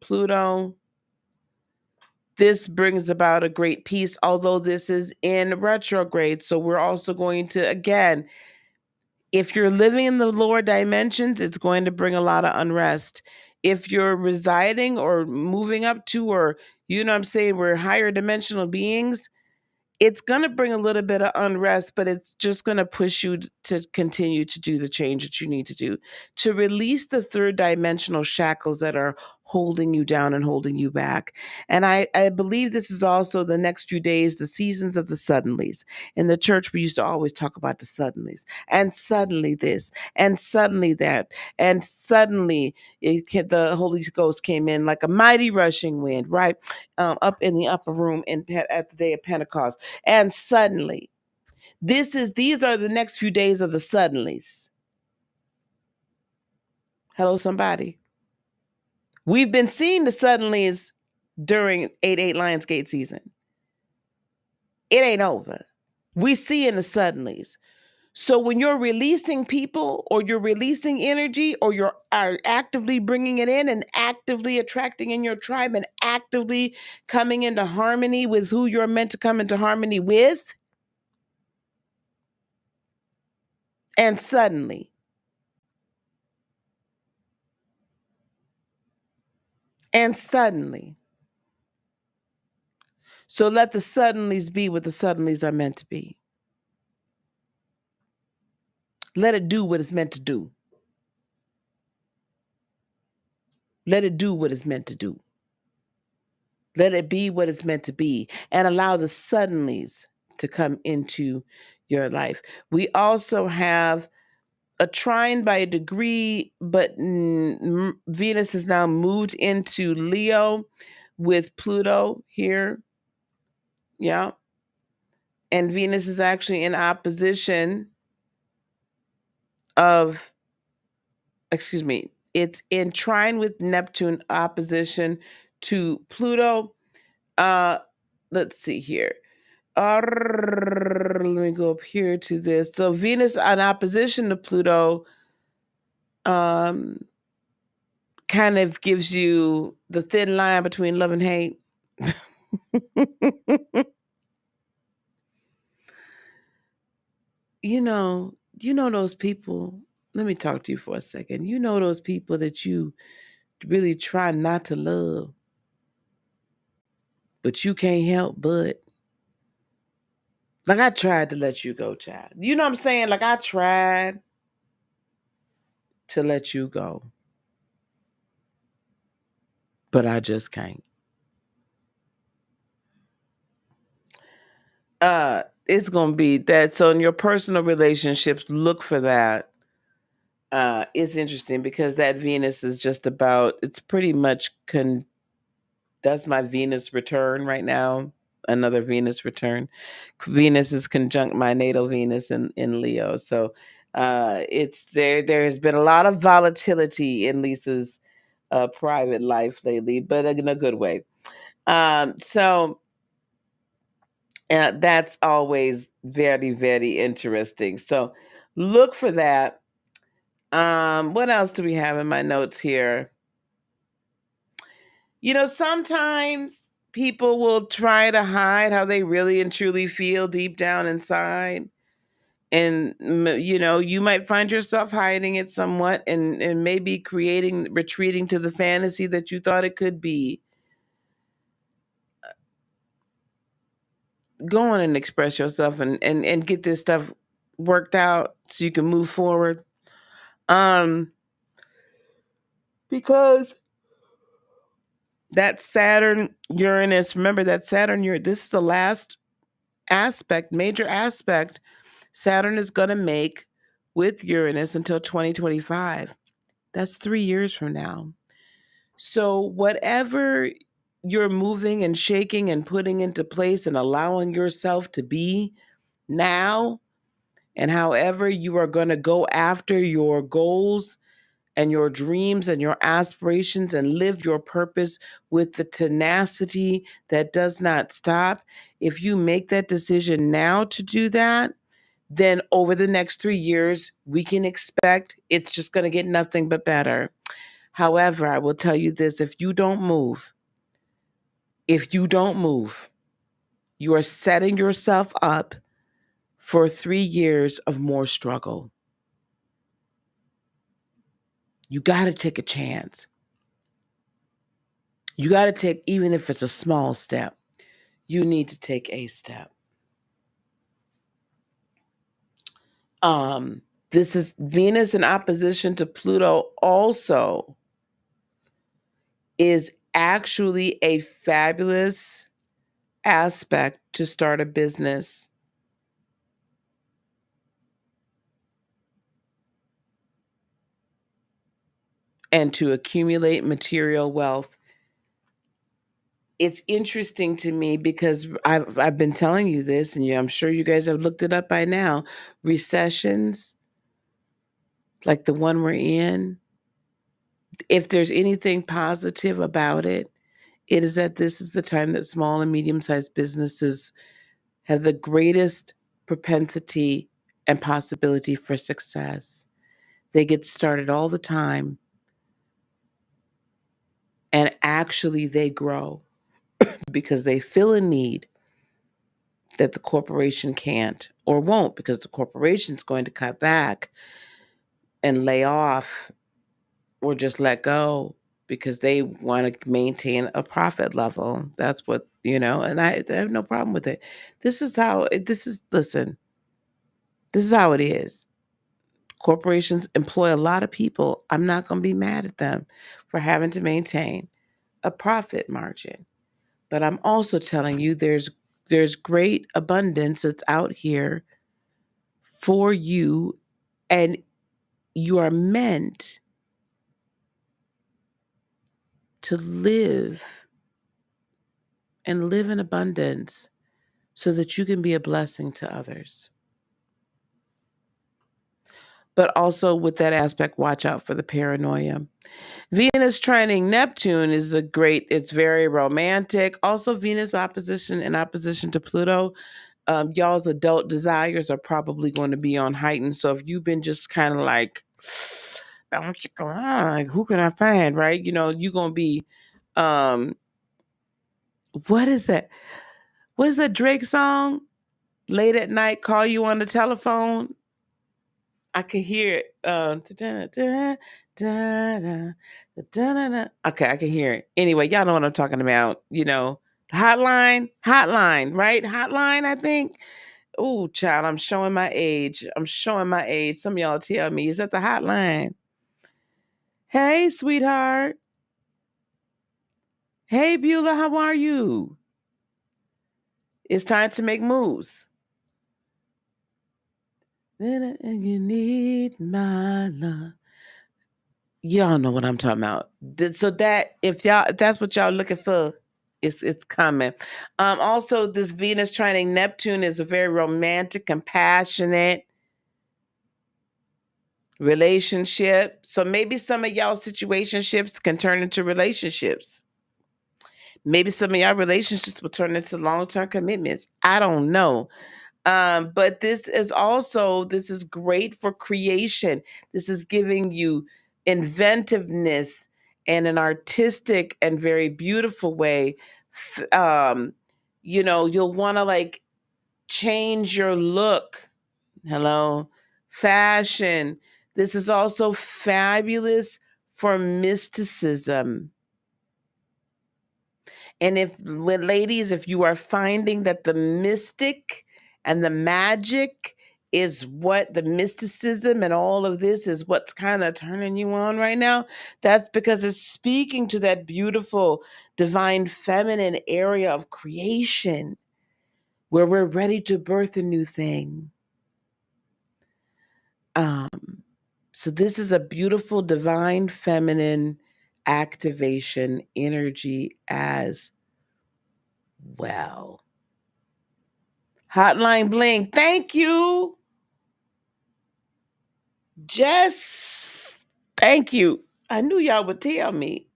Pluto. This brings about a great peace, although this is in retrograde. So we're also going to, again, if you're living in the lower dimensions, it's going to bring a lot of unrest. If you're residing or moving up to, or, you know what I'm saying, we're higher dimensional beings, it's going to bring a little bit of unrest, but it's just going to push you to continue to do the change that you need to do, to release the third dimensional shackles that are holding you down and holding you back. And I believe this is also the next few days, the seasons of the suddenlies. In the church, we used to always talk about the suddenlies, and suddenly this, and suddenly that, and suddenly the Holy Ghost came in like a mighty rushing wind, right? Up in the upper room at the day of Pentecost. And suddenly, these are the next few days of the suddenlies. Hello, somebody. We've been seeing the suddenlies during 8/8 Lionsgate season. It ain't over. We seeing the suddenlies. So when you're releasing people, or you're releasing energy, or are actively bringing it in and actively attracting in your tribe and actively coming into harmony with who you're meant to come into harmony with, and suddenly, and suddenly. So let the suddenlies be what the suddenlies are meant to be. Let it do what it's meant to do. Let it do what it's meant to do. Let it be what it's meant to be, and allow the suddenlies to come into your life. We also have a trine by a degree, but Venus has now moved into Leo with Pluto here. Yeah. And Venus is actually in opposition of, excuse me, it's in trine with Neptune, opposition to Pluto. Let's see here. Let me go up here to this. So Venus in opposition to Pluto kind of gives you the thin line between love and hate. you know those people. Let me talk to you for a second. You know those people that you really try not to love, but you can't help but. Like, I tried to let you go, child. You know what I'm saying? Like, I tried to let you go, but I just can't. It's gonna be that. So in your personal relationships, look for that. It's interesting because that Venus is just about, it's pretty much that's my Venus return right now. Another Venus return. Venus is conjunct my natal Venus in Leo. So It's there. There has been a lot of volatility in Lisa's private life lately, but in a good way. So that's always very, very interesting. So look for that. What else do we have in my notes here? Sometimes people will try to hide how they really and truly feel deep down inside. And you might find yourself hiding it somewhat and maybe retreating to the fantasy that you thought it could be. Go on and express yourself and get this stuff worked out so you can move forward. Because that Saturn Uranus, remember that Saturn Uranus, this is the last major aspect Saturn is going to make with Uranus until 2025. That's 3 years from now. So whatever you're moving and shaking and putting into place and allowing yourself to be now, and however you are going to go after your goals and your dreams and your aspirations and live your purpose with the tenacity that does not stop, if you make that decision now to do that, then over the next 3 years, we can expect it's just going to get nothing but better. However, I will tell you this, if you don't move, you are setting yourself up for 3 years of more struggle. You got to take a chance. You got to take, even if it's a small step, you need to take a step. This is Venus in opposition to Pluto also is actually a fabulous aspect to start a business. And to accumulate material wealth. It's interesting to me because I've been telling you this, and I'm sure you guys have looked it up by now. Recessions, like the one we're in, if there's anything positive about it, it is that this is the time that small and medium-sized businesses have the greatest propensity and possibility for success. They get started all the time, and actually they grow because they feel a need that the corporation can't or won't, because the corporation's going to cut back and lay off or just let go because they want to maintain a profit level. That's what, and I have no problem with it. Listen, this is how it is. Corporations employ a lot of people. I'm not going to be mad at them for having to maintain a profit margin. But I'm also telling you there's great abundance that's out here for you, and you are meant to live and live in abundance so that you can be a blessing to others. But also with that aspect, watch out for the paranoia. Venus trining Neptune it's very romantic. Also, Venus in opposition to Pluto. Y'all's adult desires are probably going to be on heightened. So if you've been just kind of like, who can I find, right? You're going to be, what is that? What is that Drake song? Late at night, call you on the telephone. I can hear it. Okay, I can hear it. Anyway, y'all know what I'm talking about. Hotline, right? Hotline, I think. Oh, child, I'm showing my age. Some of y'all tell me, is that the hotline? Hey, sweetheart. Hey, Beulah, how are you? It's time to make moves. And you need my love. Y'all know what I'm talking about. So that if that's what y'all looking for, it's coming. Also, this Venus trining Neptune is a very romantic, compassionate, Relationship. So maybe some of y'all situationships can turn into relationships. Maybe some of y'all relationships will turn into long-term commitments. I don't know. But this is great for creation. This is giving you inventiveness in an artistic and very beautiful way. You'll want to like change your look. Hello, fashion. This is also fabulous for mysticism. And ladies, if you are finding that the mystic and the magic is what the mysticism and all of this is what's kind of turning you on right now, that's because it's speaking to that beautiful divine feminine area of creation where we're ready to birth a new thing. So this is a beautiful divine feminine activation energy as well. Hotline bling. Thank you. Jess. Thank you. I knew y'all would tell me.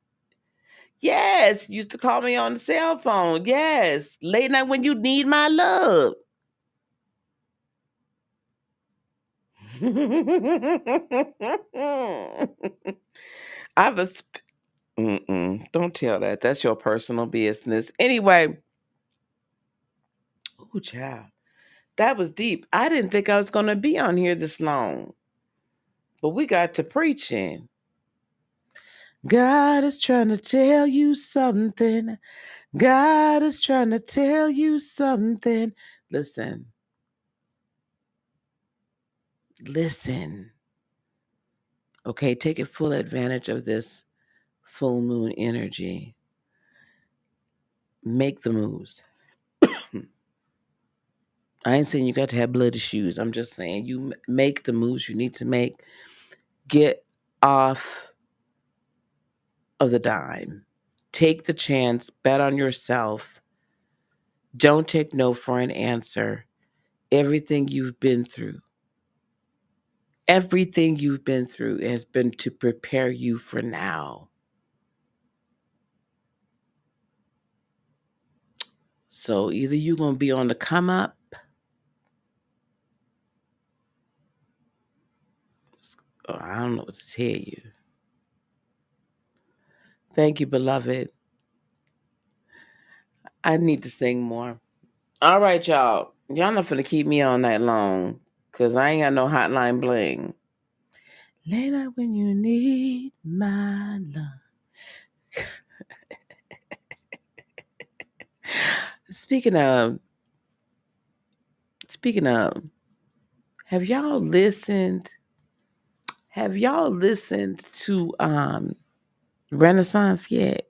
Yes. Used to call me on the cell phone. Yes. Late night when you need my love. I was. Don't tell that. That's your personal business. Anyway. Oh, child. That was deep. I didn't think I was going to be on here this long. But we got to preaching. God is trying to tell you something. God is trying to tell you something. Listen. Listen. Okay, take full advantage of this full moon energy. Make the moves. I ain't saying you got to have bloody shoes. I'm just saying you make the moves you need to make. Get off of the dime. Take the chance. Bet on yourself. Don't take no for an answer. Everything you've been through has been to prepare you for now. So either you're going to be on the come up, or I don't know what to tell you. Thank you, beloved. I need to sing more. All right, y'all. Y'all not finna keep me all night long because I ain't got no hotline bling. Late night when you need my love. Speaking of, have y'all listened? Have y'all listened to Renaissance yet?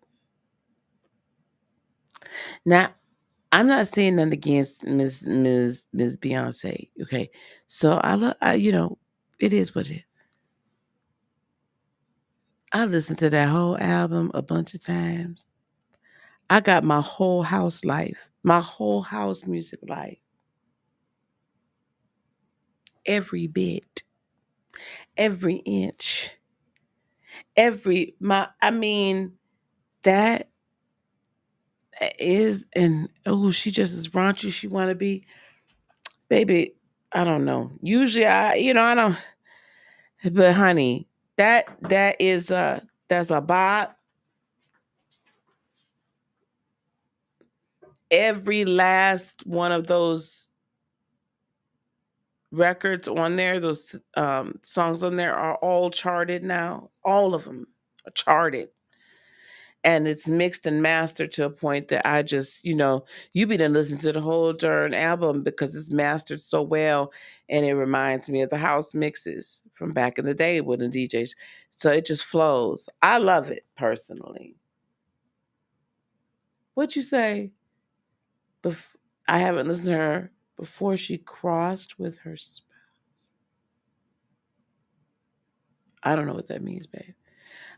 Now, I'm not saying nothing against Miss Beyonce. Okay, so it is what it is. I listened to that whole album a bunch of times. I got my whole house life, my whole house music life, every bit, every inch, that is, and oh, she just as raunchy she want to be, baby. I don't know. Usually, I don't. But honey, that's a bop. Every last one of those records on there, those songs on there are all charted now. All of them are charted. And it's mixed and mastered to a point that I just, you be done listening to the whole darn album because it's mastered so well. And it reminds me of the house mixes from back in the day with the DJs. So it just flows. I love it personally. What'd you say? I haven't listened to her before she crossed with her spouse. I don't know what that means, babe.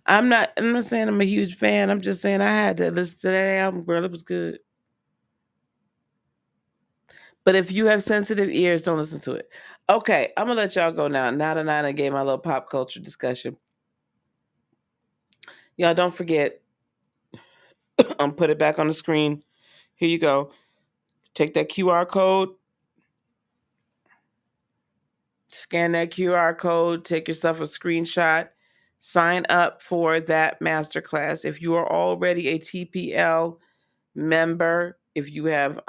I'm not saying I'm a huge fan. I'm just saying I had to listen to that album, girl. It was good. But if you have sensitive ears, don't listen to it. Okay, I'm gonna let y'all go now. Now that I gave my little pop culture discussion. Y'all don't forget, put it back on the screen. Here you go. Take that QR code, scan that QR code, take yourself a screenshot, sign up for that masterclass. If you are already a TPL member, if you have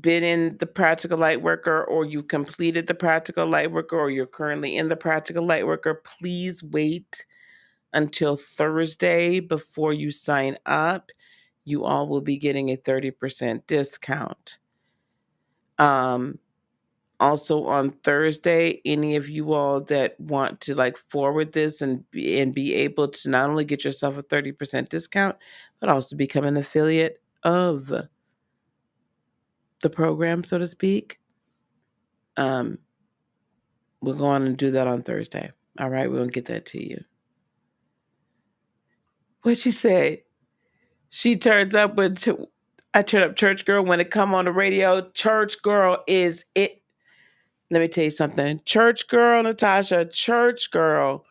been in the practical light worker, or you completed the practical light worker, or you're currently in the practical light worker, please wait until Thursday before you sign up. You all will be getting a 30% discount. Also on Thursday, any of you all that want to like forward this and be able to not only get yourself a 30% discount, but also become an affiliate of the program, so to speak. We'll go on and do that on Thursday. All right, we're gonna get that to you. What'd she say? She turns up when I turn up church girl when it come on the radio. Church girl is it. Let me tell you something. Church girl, Natasha, church girl.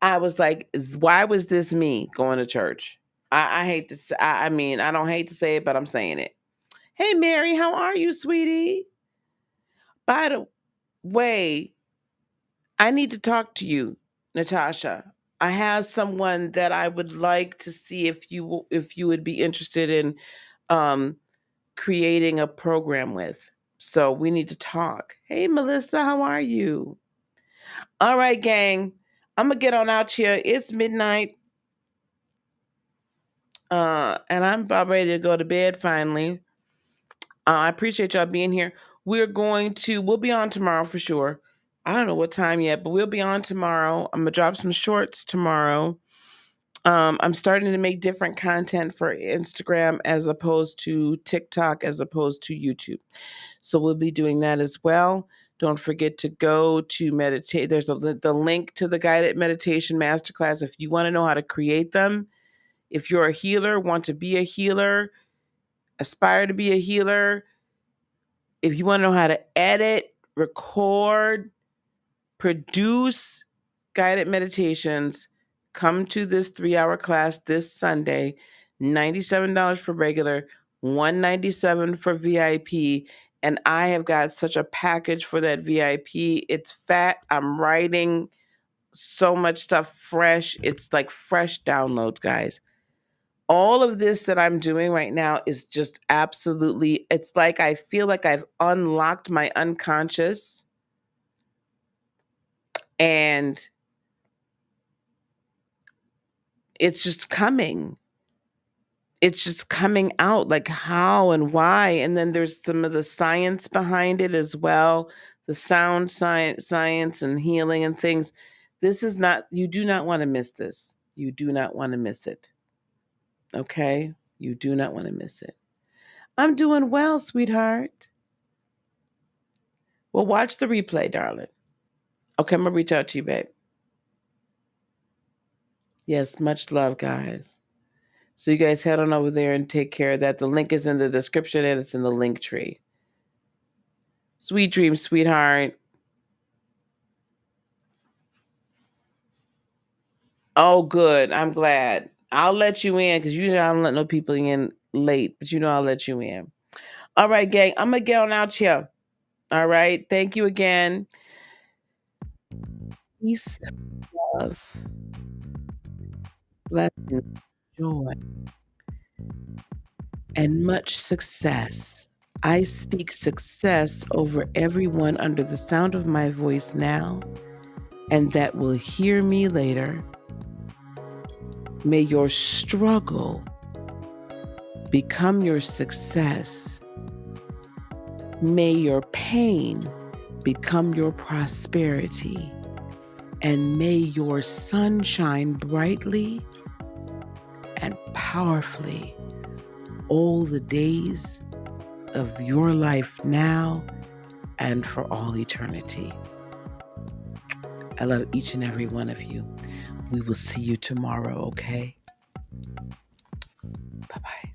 I was like, why was this me going to church? I hate to say, I mean, I don't hate to say it, but I'm saying it. Hey, Mary, how are you, sweetie? By the way, I need to talk to you, Natasha. I have someone that I would like to see if you would be interested in um, creating a program with. So we need to talk. Hey, Melissa, how are you? All right, gang. I'm gonna get on out here. It's midnight, and I'm about ready to go to bed finally. I appreciate y'all being here. We'll be on tomorrow for sure. I don't know what time yet, but we'll be on tomorrow. I'm gonna drop some shorts tomorrow. I'm starting to make different content for Instagram as opposed to TikTok, as opposed to YouTube. So we'll be doing that as well. Don't forget to go to meditate. There's the link to the guided meditation masterclass if you want to know how to create them. If you're a healer, want to be a healer, aspire to be a healer, if you want to know how to edit, record, produce guided meditations, come to this 3-hour class this Sunday. $97 for regular, $197 for VIP. And I have got such a package for that VIP. It's fat. I'm writing so much stuff fresh. It's like fresh downloads, guys. All of this that I'm doing right now is just absolutely, it's like I feel like I've unlocked my unconscious, and it's just coming. It's just coming out, like how and why. And then there's some of the science behind it as well, the sound science and healing and things. This is not, you do not want to miss this. You do not want to miss it. Okay? You do not want to miss it. I'm doing well, sweetheart. Well, watch the replay, darling. Okay, I'm going to reach out to you, babe. Yes, much love, guys. So you guys head on over there and take care of that. The link is in the description and it's in the link tree. Sweet dreams, sweetheart. Oh, good. I'm glad. I'll let you in because you know I don't let no people in late, but you know I'll let you in. All right, gang. I'm going to get on out here. All right. Thank you again. Peace, love, blessings, joy, and much success. I speak success over everyone under the sound of my voice now and that will hear me later. May your struggle become your success. May your pain become your prosperity. And may your sun shine brightly and powerfully all the days of your life now and for all eternity. I love each and every one of you. We will see you tomorrow, okay? Bye-bye.